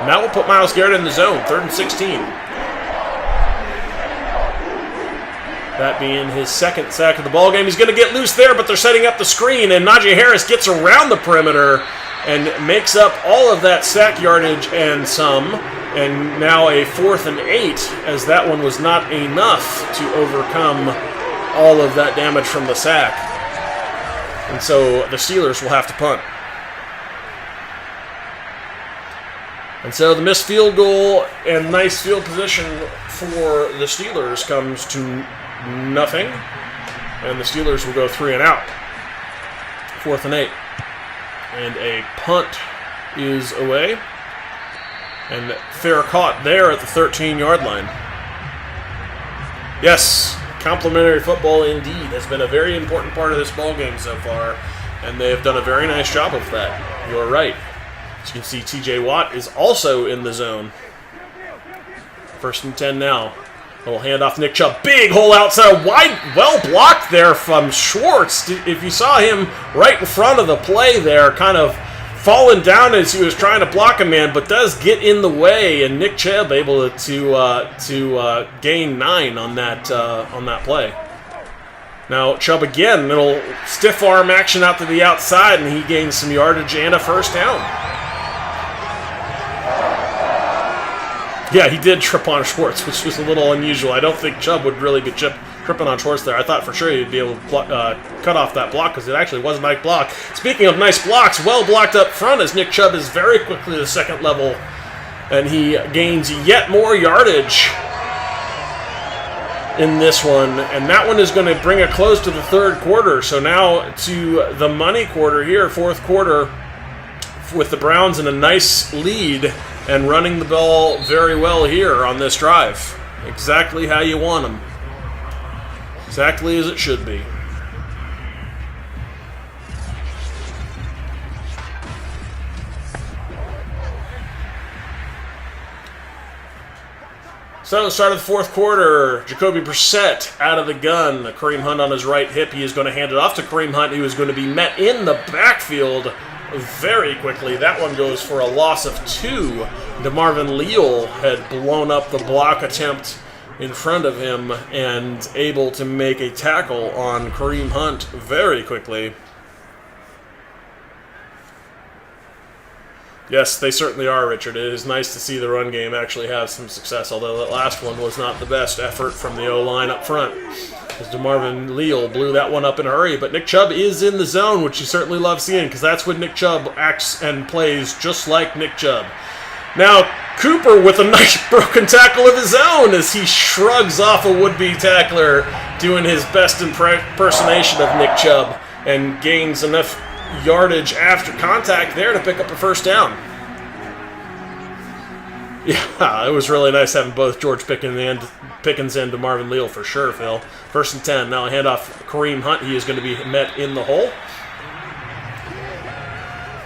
And that will put Myles Garrett in the zone, 3rd and 16. That being his 2nd sack of the ballgame. He's going to get loose there, but they're setting up the screen, and Najee Harris gets around the perimeter and makes up all of that sack yardage and some. And now a 4th and 8, as that one was not enough to overcome all of that damage from the sack. And so the Steelers will have to punt. And so the missed field goal and nice field position for the Steelers comes to nothing. And the Steelers will go 3 and out. 4th and 8. And a punt is away. And fair caught there at the 13-yard line. Yes, complimentary football indeed has been a very important part of this ballgame so far, and they have done a very nice job of that. You're right. As you can see, T.J. Watt is also in the zone. 1st and 10 now. Little handoff to Nick Chubb. Big hole outside. Wide, well blocked there from Schwartz. If you saw him right in front of the play there, kind of falling down as he was trying to block a man, but does get in the way, and Nick Chubb able to gain 9 on that play. Now Chubb again, little stiff arm action out to the outside, and he gains some yardage and a 1st down. Yeah, he did trip on Schwartz, which was a little unusual. I don't think Chubb would really be tripping on Schwartz there. I thought for sure he'd be able to cut off that block, because it actually was a nice block. Speaking of nice blocks, well blocked up front, as Nick Chubb is very quickly the 2nd level, and he gains yet more yardage in this one, and that one is going to bring it close to the 3rd quarter. So now to the money quarter here, 4th quarter, with the Browns in a nice lead and running the ball very well here on this drive. Exactly how you want them. Exactly as it should be. So, start of the 4th quarter, Jacoby Brissett out of the gun. Kareem Hunt on his right hip. He is going to hand it off to Kareem Hunt, who is going to be met in the backfield very quickly. That one goes for a loss of 2. DeMarvin Leal had blown up the block attempt in front of him and able to make a tackle on Kareem Hunt very quickly. Yes, they certainly are, Richard. It is nice to see the run game actually have some success, although that last one was not the best effort from the O-line up front, as DeMarvin Leal blew that one up in a hurry. But Nick Chubb is in the zone, which you certainly love seeing, because that's when Nick Chubb acts and plays just like Nick Chubb. Now, Cooper with a nice broken tackle of his own as he shrugs off a would-be tackler, doing his best impersonation of Nick Chubb, and gains enough yardage after contact there to pick up a 1st down. Yeah, it was really nice having both George Pickens and DeMarvin Leal for sure, Phil. 1st and 10. Now a handoff Kareem Hunt. He is going to be met in the hole.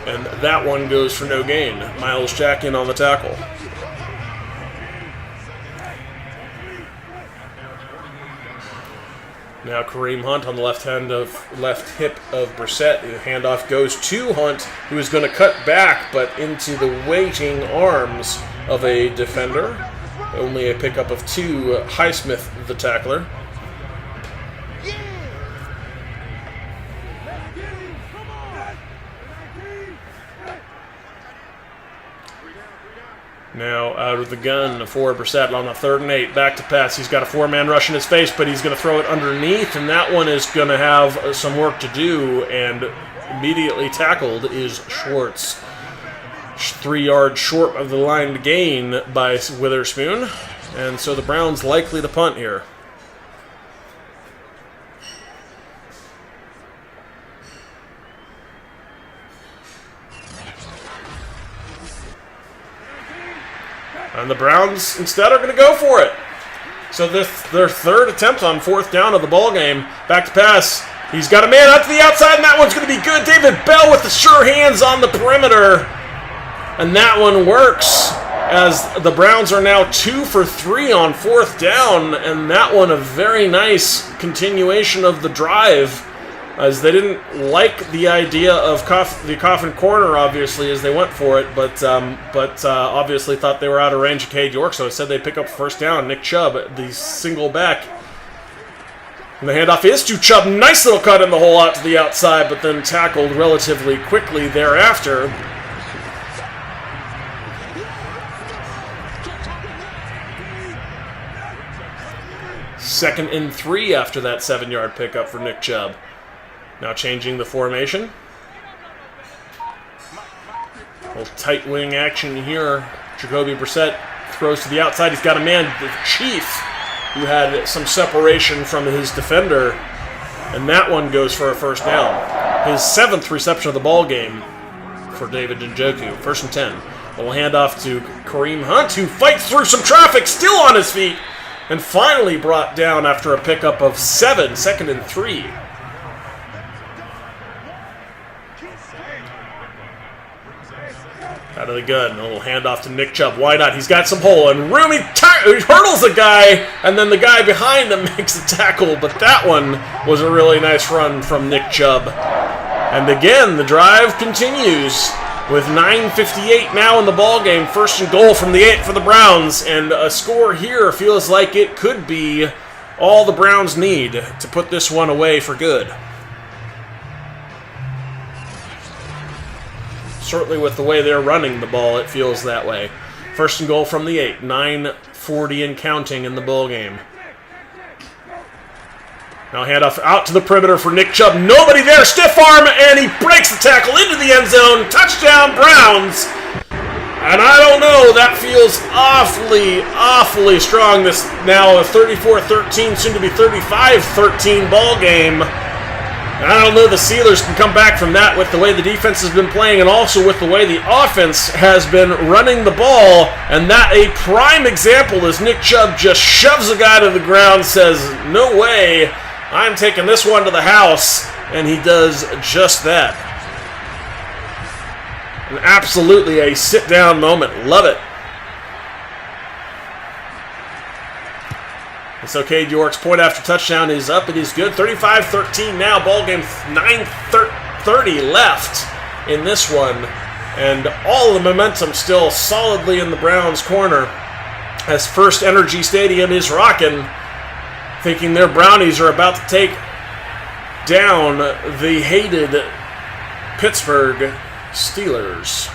And that one goes for no gain. Miles Jack in on the tackle. Now Kareem Hunt on the left hip of Brissett. The handoff goes to Hunt, who is going to cut back, but into the waiting arms of a defender. Only a pickup of 2. Highsmith, the tackler. Now out of the gun for Brissett on a 3rd and 8. Back to pass. He's got a 4-man rush in his face, but he's going to throw it underneath, and that one is going to have some work to do, and immediately tackled is Schwartz. 3 yards short of the line to gain by Witherspoon, and so the Browns likely to punt here. And the Browns instead are going to go for it. So their third attempt on fourth down of the ball game. Back to pass. He's got a man out to the outside, and that one's going to be good. David Bell with the sure hands on the perimeter. And that one works, as the Browns are now 2 for 3 on fourth down. And that one a very nice continuation of the drive, as they didn't like the idea of the coffin corner, obviously, as they went for it, but obviously thought they were out of range of Cade York, so it said they'd pick up first down. Nick Chubb, the single back. And the handoff is to Chubb. Nice little cut in the hole out to the outside, but then tackled relatively quickly thereafter. Second and 3 after that 7-yard pickup for Nick Chubb. Now changing the formation. A little tight wing action here. Jacoby Brissett throws to the outside. He's got a man, the Chief, who had some separation from his defender. And that one goes for a first down. His 7th reception of the ball game for David Njoku. 1st and 10. A little handoff to Kareem Hunt, who fights through some traffic, still on his feet, and finally brought down after a pickup of 7. 2nd and 3. Out of the gun, a little handoff to Nick Chubb. Why not? He's got some hole, and room. He hurdles a guy, and then the guy behind him makes a tackle. But that one was a really nice run from Nick Chubb. And again, the drive continues with 9:58 now in the ball game. 1st and goal from the 8 for the Browns, and a score here feels like it could be all the Browns need to put this one away for good. Certainly with the way they're running the ball, it feels that way. 1st and goal from the 8. 9:40 and counting in the ball game. Now handoff out to the perimeter for Nick Chubb. Nobody there. Stiff arm, and he breaks the tackle into the end zone. Touchdown, Browns. And I don't know, that feels awfully, awfully strong. This now a 34-13, soon to be 35-13 ball game. I don't know the Steelers can come back from that with the way the defense has been playing, and also with the way the offense has been running the ball. And that a prime example is Nick Chubb just shoves a guy to the ground, says, "No way, I'm taking this one to the house," and he does just that. And absolutely a sit-down moment. Love it. So Cade York's point after touchdown is up. It is good. 35-13 now. Ball game 9:30 left in this one. And all the momentum still solidly in the Browns' corner as First Energy Stadium is rocking, thinking their Brownies are about to take down the hated Pittsburgh Steelers.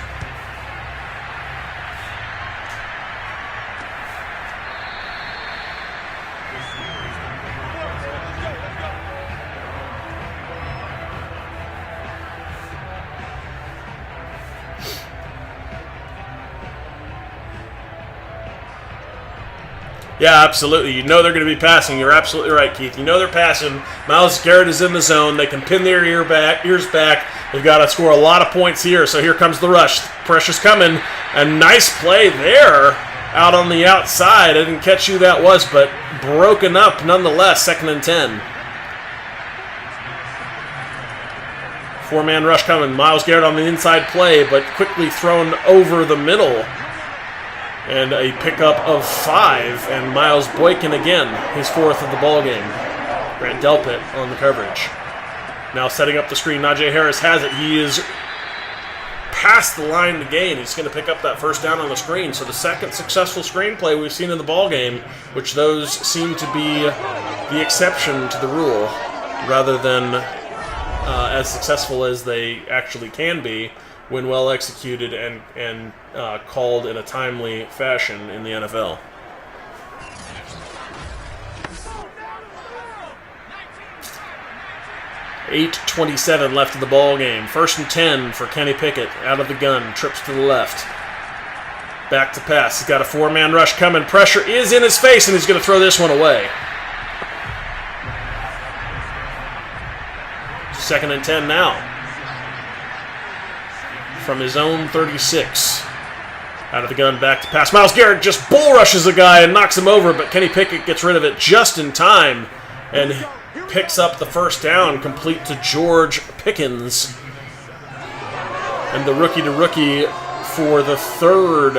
Yeah, absolutely. You know they're going to be passing. You're absolutely right, Keith. You know they're passing. Myles Garrett is in the zone. They can pin their ears back. They've got to score a lot of points here. So here comes the rush. Pressure's coming. A nice play there out on the outside. I didn't catch who that was, but broken up nonetheless. 2nd and 10. 4-man rush coming. Myles Garrett on the inside play, but quickly thrown over the middle. And a pickup of 5, and Miles Boykin again, his 4th of the ball game. Grant Delpit on the coverage. Now setting up the screen. Najee Harris has it. He is past the line to gain. He's going to pick up that first down on the screen. So the second successful screen play we've seen in the ball game, which those seem to be the exception to the rule, rather than as successful as they actually can be when well executed and called in a timely fashion in the NFL. .8:27 left in the ball game. 1st and 10 for Kenny Pickett. Out of the gun, trips to the left. Back to pass. He's got a 4-man rush coming. Pressure is in his face, and he's going to throw this one away. 2nd and 10 now. From his own 36. Out of the gun, back to pass. Myles Garrett just bull rushes a guy and knocks him over, but Kenny Pickett gets rid of it just in time and picks up the first down, complete to George Pickens. And the rookie-to-rookie for the third.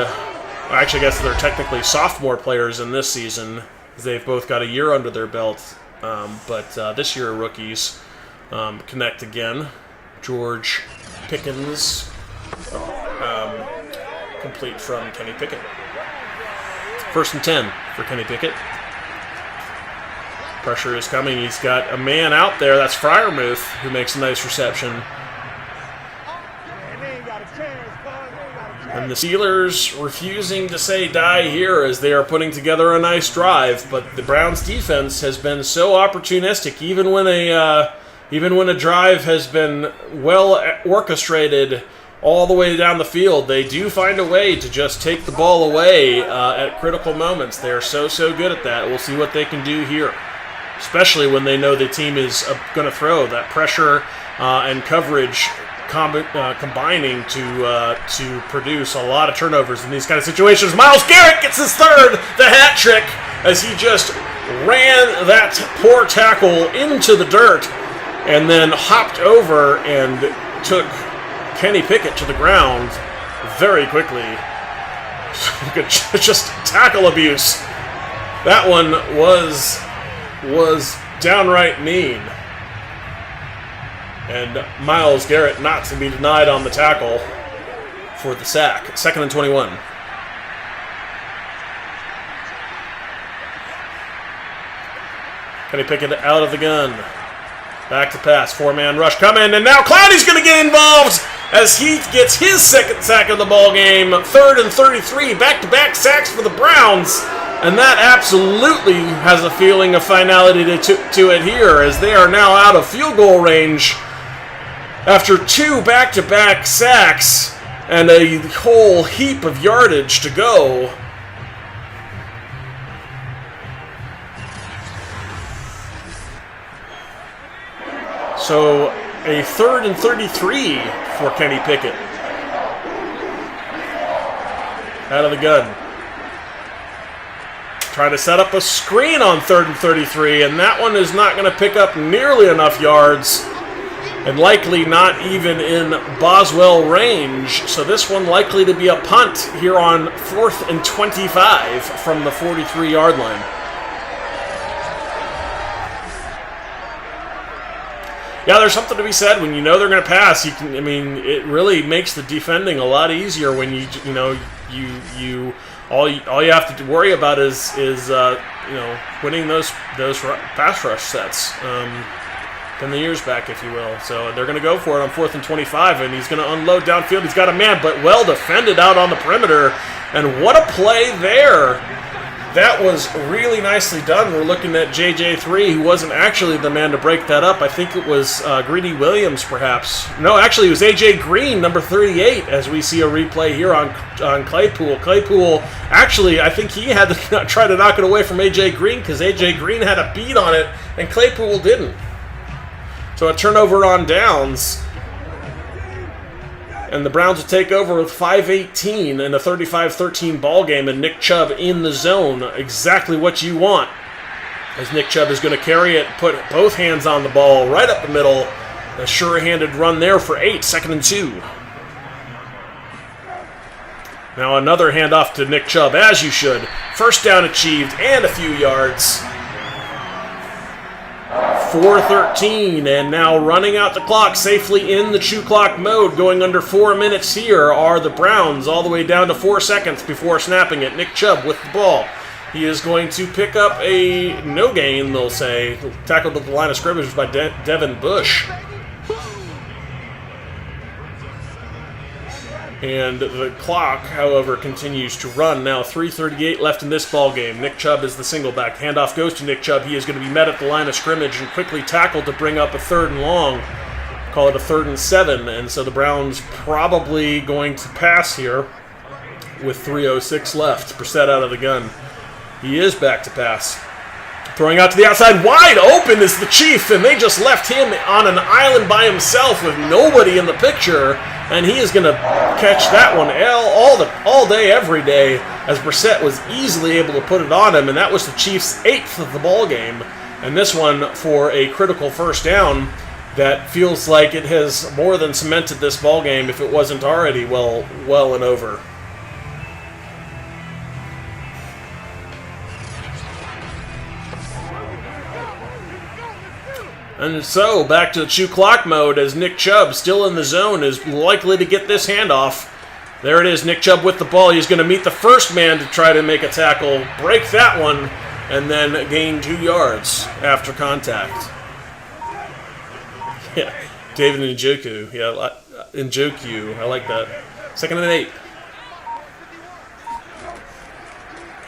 Actually, I guess they're technically sophomore players in this season. They've both got a year under their belt, but this year rookies connect again. George Pickens, complete from Kenny Pickett. 1st and 10 for Kenny Pickett. Pressure is coming. He's got a man out there. That's Freiermuth, who makes a nice reception. And the Steelers refusing to say die here as they are putting together a nice drive, but the Browns defense has been so opportunistic. Even when a drive has been well orchestrated all the way down the field, they do find a way to just take the ball away at critical moments. They are so good at that. We'll see what they can do here, especially when they know the team is going to throw. That pressure and coverage combining to produce a lot of turnovers in these kind of situations. Myles Garrett gets his third, the hat trick, as he just ran that poor tackle into the dirt and then hopped over and took Kenny Pickett to the ground very quickly. Just tackle abuse. That one was downright mean. And Myles Garrett not to be denied on the tackle for the sack. 2nd and 21. Kenny Pickett out of the gun. Back to pass. 4-man rush coming. And now Clowney's going to get involved as he gets his second sack of the ball game. 3rd and 33. Back-to-back sacks for the Browns. And that absolutely has a feeling of finality to it here, as they are now out of field goal range after 2 back-to-back sacks and a whole heap of yardage to go. So a 3rd and 33 for Kenny Pickett. Out of the gun. Trying to set up a screen on 3rd and 33, and that one is not going to pick up nearly enough yards, and likely not even in Boswell range. So this one likely to be a punt here on 4th and 25 from the 43-yard line. Yeah, there's something to be said when you know they're going to pass. It really makes the defending a lot easier when all you have to worry about is winning those pass rush sets. Than the years back, if you will. So they're going to go for it on 4th and 25, and he's going to unload downfield. He's got a man, but well defended out on the perimeter. And what a play there. That was really nicely done. We're looking at JJ3, who wasn't actually the man to break that up. I think it was Greedy Williams, perhaps. No, actually, it was AJ Green, number 38, as we see a replay here on Claypool. Claypool, actually, I think he had to try to knock it away from AJ Green because AJ Green had a beat on it, and Claypool didn't. So a turnover on downs. And the Browns will take over with 5:18 in a 35-13 ball game, and Nick Chubb in the zone. Exactly what you want, as Nick Chubb is going to carry it, put both hands on the ball right up the middle. A sure-handed run there for 8, 2nd and 2. Now another handoff to Nick Chubb, as you should. First down achieved and a few yards. 4:13, and now running out the clock safely in the chew clock mode, going under 4 minutes here are the Browns, all the way down to 4 seconds before snapping it. Nick Chubb with the ball. He is going to pick up a no gain, they'll say. Tackled at the line of scrimmage by Devin Bush. And the clock, however, continues to run. Now 3:38 left in this ball game. Nick Chubb is the single back. Handoff goes to Nick Chubb. He is going to be met at the line of scrimmage and quickly tackled to bring up a 3rd and long. Call it a 3rd and 7. And so the Browns probably going to pass here with 3:06 left. Brissett out of the gun. He is back to pass. Throwing out to the outside, wide open is the Chief, and they just left him on an island by himself with nobody in the picture. And he is going to catch that one all day, every day, as Brissett was easily able to put it on him, and that was the Chiefs' 8th of the ball game. And this one for a critical first down that feels like it has more than cemented this ball game if it wasn't already well and over. And so, back to the chew clock mode as Nick Chubb, still in the zone, is likely to get this handoff. There it is, Nick Chubb with the ball. He's going to meet the first man to try to make a tackle, break that one, and then gain 2 yards after contact. Yeah, David Njoku. Yeah, Njoku. I like that. 2nd and 8.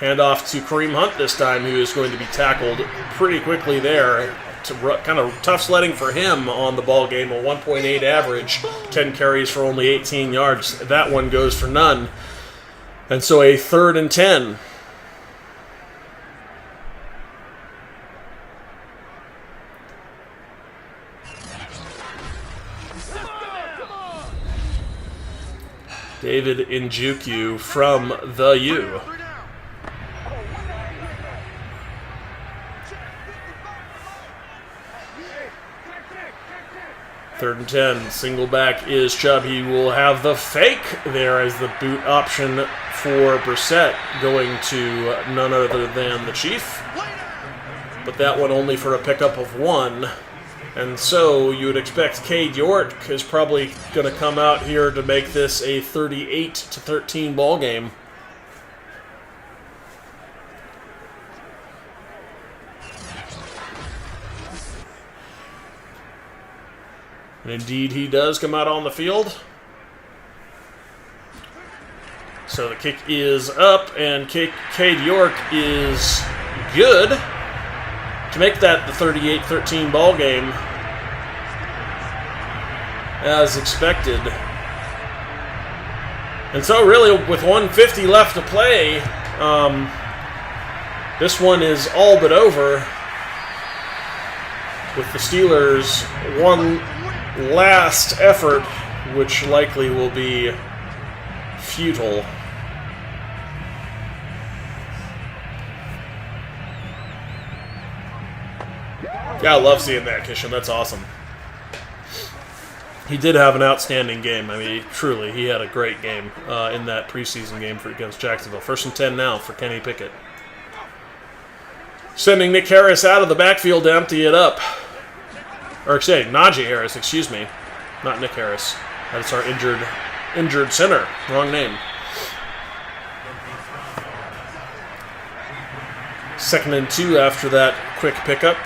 Handoff to Kareem Hunt this time, who is going to be tackled pretty quickly there. Kind of tough sledding for him on the ball game, a 1.8 average, 10 carries for only 18 yards. That one goes for none. And so a 3rd and 10. David Njoku from the U. 3rd and 10. Single back is Chubb. He will have the fake there as the boot option for Brissett, going to none other than the Chief. But that one only for a pickup of 1. And so you would expect Cade York is probably going to come out here to make this a 38-13 ball game. And indeed, he does come out on the field. So the kick is up, and Cade York is good to make that the 38-13 ball game, as expected. And so really, with 1:50 left to play, this one is all but over, with the Steelers one last effort, which likely will be futile. Yeah, I love seeing that, Kishan. That's awesome. He did have an outstanding game. I mean, truly, he had a great game in that preseason game against Jacksonville. 1st and 10 now for Kenny Pickett. Sending Nick Harris out of the backfield to empty it up. Or say, Najee Harris, excuse me. Not Nick Harris. That's our injured center. Wrong name. 2nd and 2 after that quick pickup.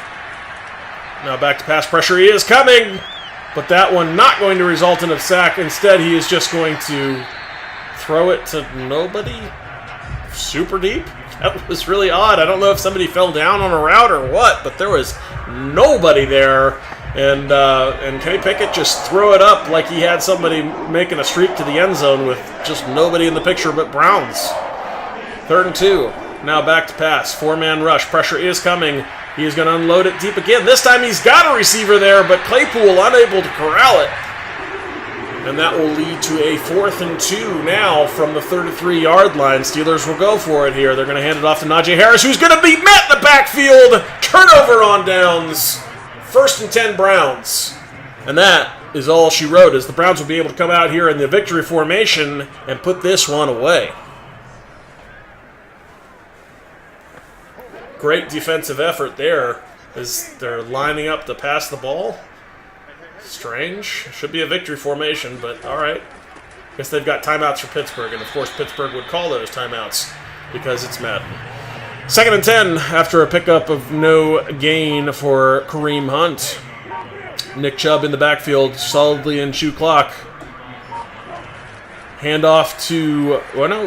Now back to pass pressure. He is coming! But that one not going to result in a sack. Instead, he is just going to throw it to nobody. Super deep. That was really odd. I don't know if somebody fell down on a route or what, but there was nobody there. And Kenny Pickett just threw it up like he had somebody making a streak to the end zone with just nobody in the picture but Browns. 3rd and 2. Now back to pass. 4-man rush. Pressure is coming. He is going to unload it deep again. This time he's got a receiver there, but Claypool unable to corral it. And that will lead to a 4th and 2 now from the 33-yard line. Steelers will go for it here. They're going to hand it off to Najee Harris, who's going to be met in the backfield. Turnover on downs. 1st and 10 Browns. And that is all she wrote, as the Browns will be able to come out here in the victory formation and put this one away. Great defensive effort there as they're lining up to pass the ball. Strange. Should be a victory formation, but all right. Guess they've got timeouts for Pittsburgh, and of course Pittsburgh would call those timeouts because it's Madden. 2nd and 10 after a pickup of no gain for Kareem Hunt. Nick Chubb in the backfield, solidly in shoe clock. Handoff to,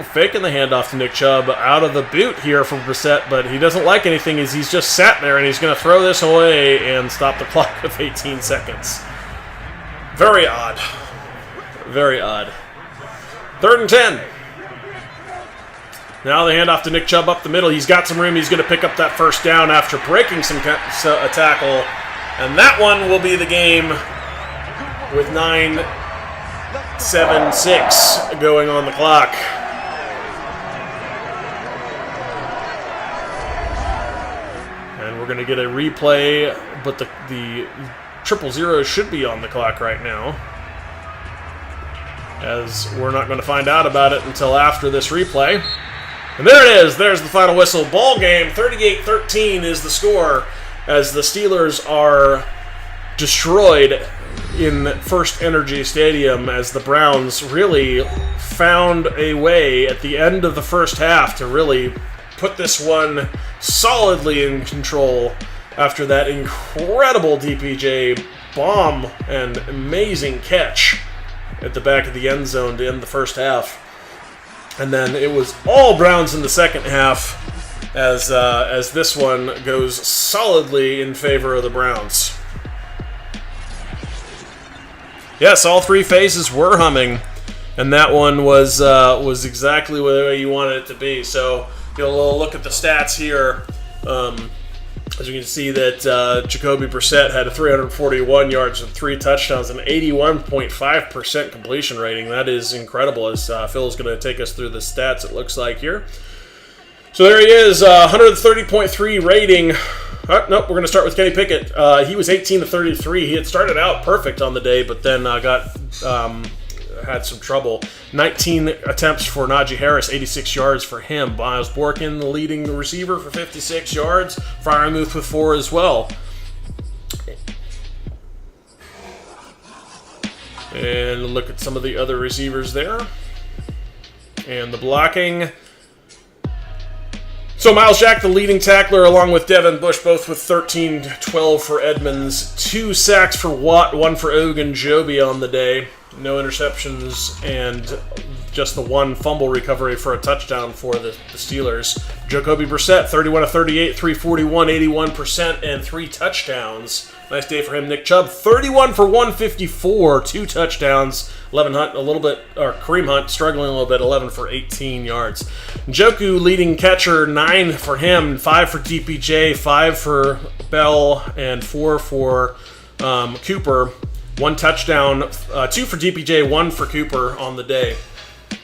faking the handoff to Nick Chubb out of the boot here from Brissett, but he doesn't like anything as he's just sat there, and he's going to throw this away and stop the clock with 18 seconds. Very odd. Very odd. 3rd and 10. Now the handoff to Nick Chubb up the middle. He's got some room. He's going to pick up that first down after breaking a tackle. And that one will be the game with 9 7-6 going on the clock. And we're going to get a replay, but the 000 should be on the clock right now, as we're not going to find out about it until after this replay. And there it is. There's the final whistle. Ball game, 38-13 is the score, as the Steelers are destroyed in First Energy Stadium, as the Browns really found a way at the end of the first half to really put this one solidly in control after that incredible DPJ bomb and amazing catch at the back of the end zone to end the first half. And then it was all Browns in the second half, as this one goes solidly in favor of the Browns. Yes, all three phases were humming, and that one was exactly the way you wanted it to be. So, get a little look at the stats here. As you can see that Jacoby Brissett had 341 yards and 3 touchdowns and 81.5% completion rating. That is incredible, as Phil is going to take us through the stats, it looks like here. So there he is, 130.3 rating. Nope, we're going to start with Kenny Pickett. He was 18-33. He had started out perfect on the day, but then had some trouble. 19 attempts for Najee Harris, 86 yards for him. Miles Borkin, the leading receiver, for 56 yards. Freiermuth with 4 as well. And look at some of the other receivers there. And the blocking. So Miles Jack, the leading tackler, along with Devin Bush, both with 13-12 for Edmonds. 2 sacks for Watt, 1 for Ogunjobi on the day. No interceptions, and just the 1 fumble recovery for a touchdown for the Steelers. Jacoby Brissett, 31-38, 341, 81%, and 3 touchdowns. Nice day for him. Nick Chubb, 31 for 154, 2 touchdowns. 11 Hunt, Kareem Hunt, struggling a little bit, 11 for 18 yards. Njoku, leading catcher, 9 for him, 5 for DPJ, 5 for Bell, and 4 for Cooper. 1 touchdown, 2 for DPJ, 1 for Cooper on the day.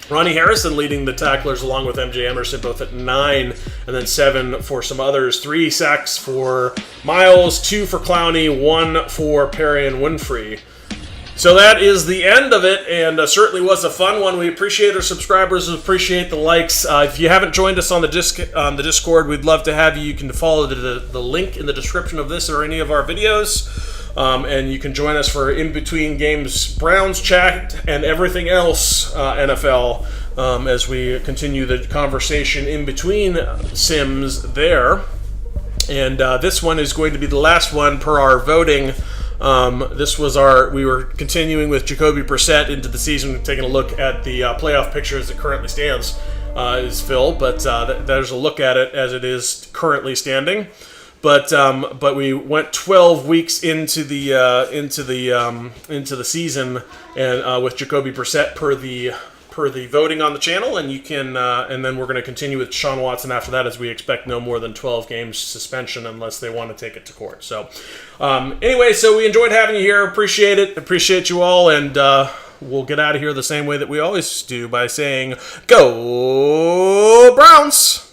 Ronnie Harrison leading the tacklers along with MJ Emerson, both at 9, and then 7 for some others. 3 sacks for Miles, 2 for Clowney, 1 for Perry and Winfrey. So that is the end of it, and certainly was a fun one. We appreciate our subscribers, appreciate the likes. If you haven't joined us on the Discord, we'd love to have you. You can follow the link in the description of this or any of our videos. And you can join us for in-between games, Browns chat, and everything else NFL as we continue the conversation in between sims there. And this one is going to be the last one per our voting. We were continuing with Jacoby Brissett into the season, taking a look at the playoff picture as it currently stands, is Phil, but there's a look at it as it is currently standing. But we went 12 weeks into the season, and with Jacoby Brissett per the voting on the channel, and you can and then we're going to continue with Sean Watson after that, as we expect no more than 12 games suspension unless they want to take it to court. So anyway, so we enjoyed having you here. Appreciate it. Appreciate you all, and we'll get out of here the same way that we always do, by saying, Go Browns!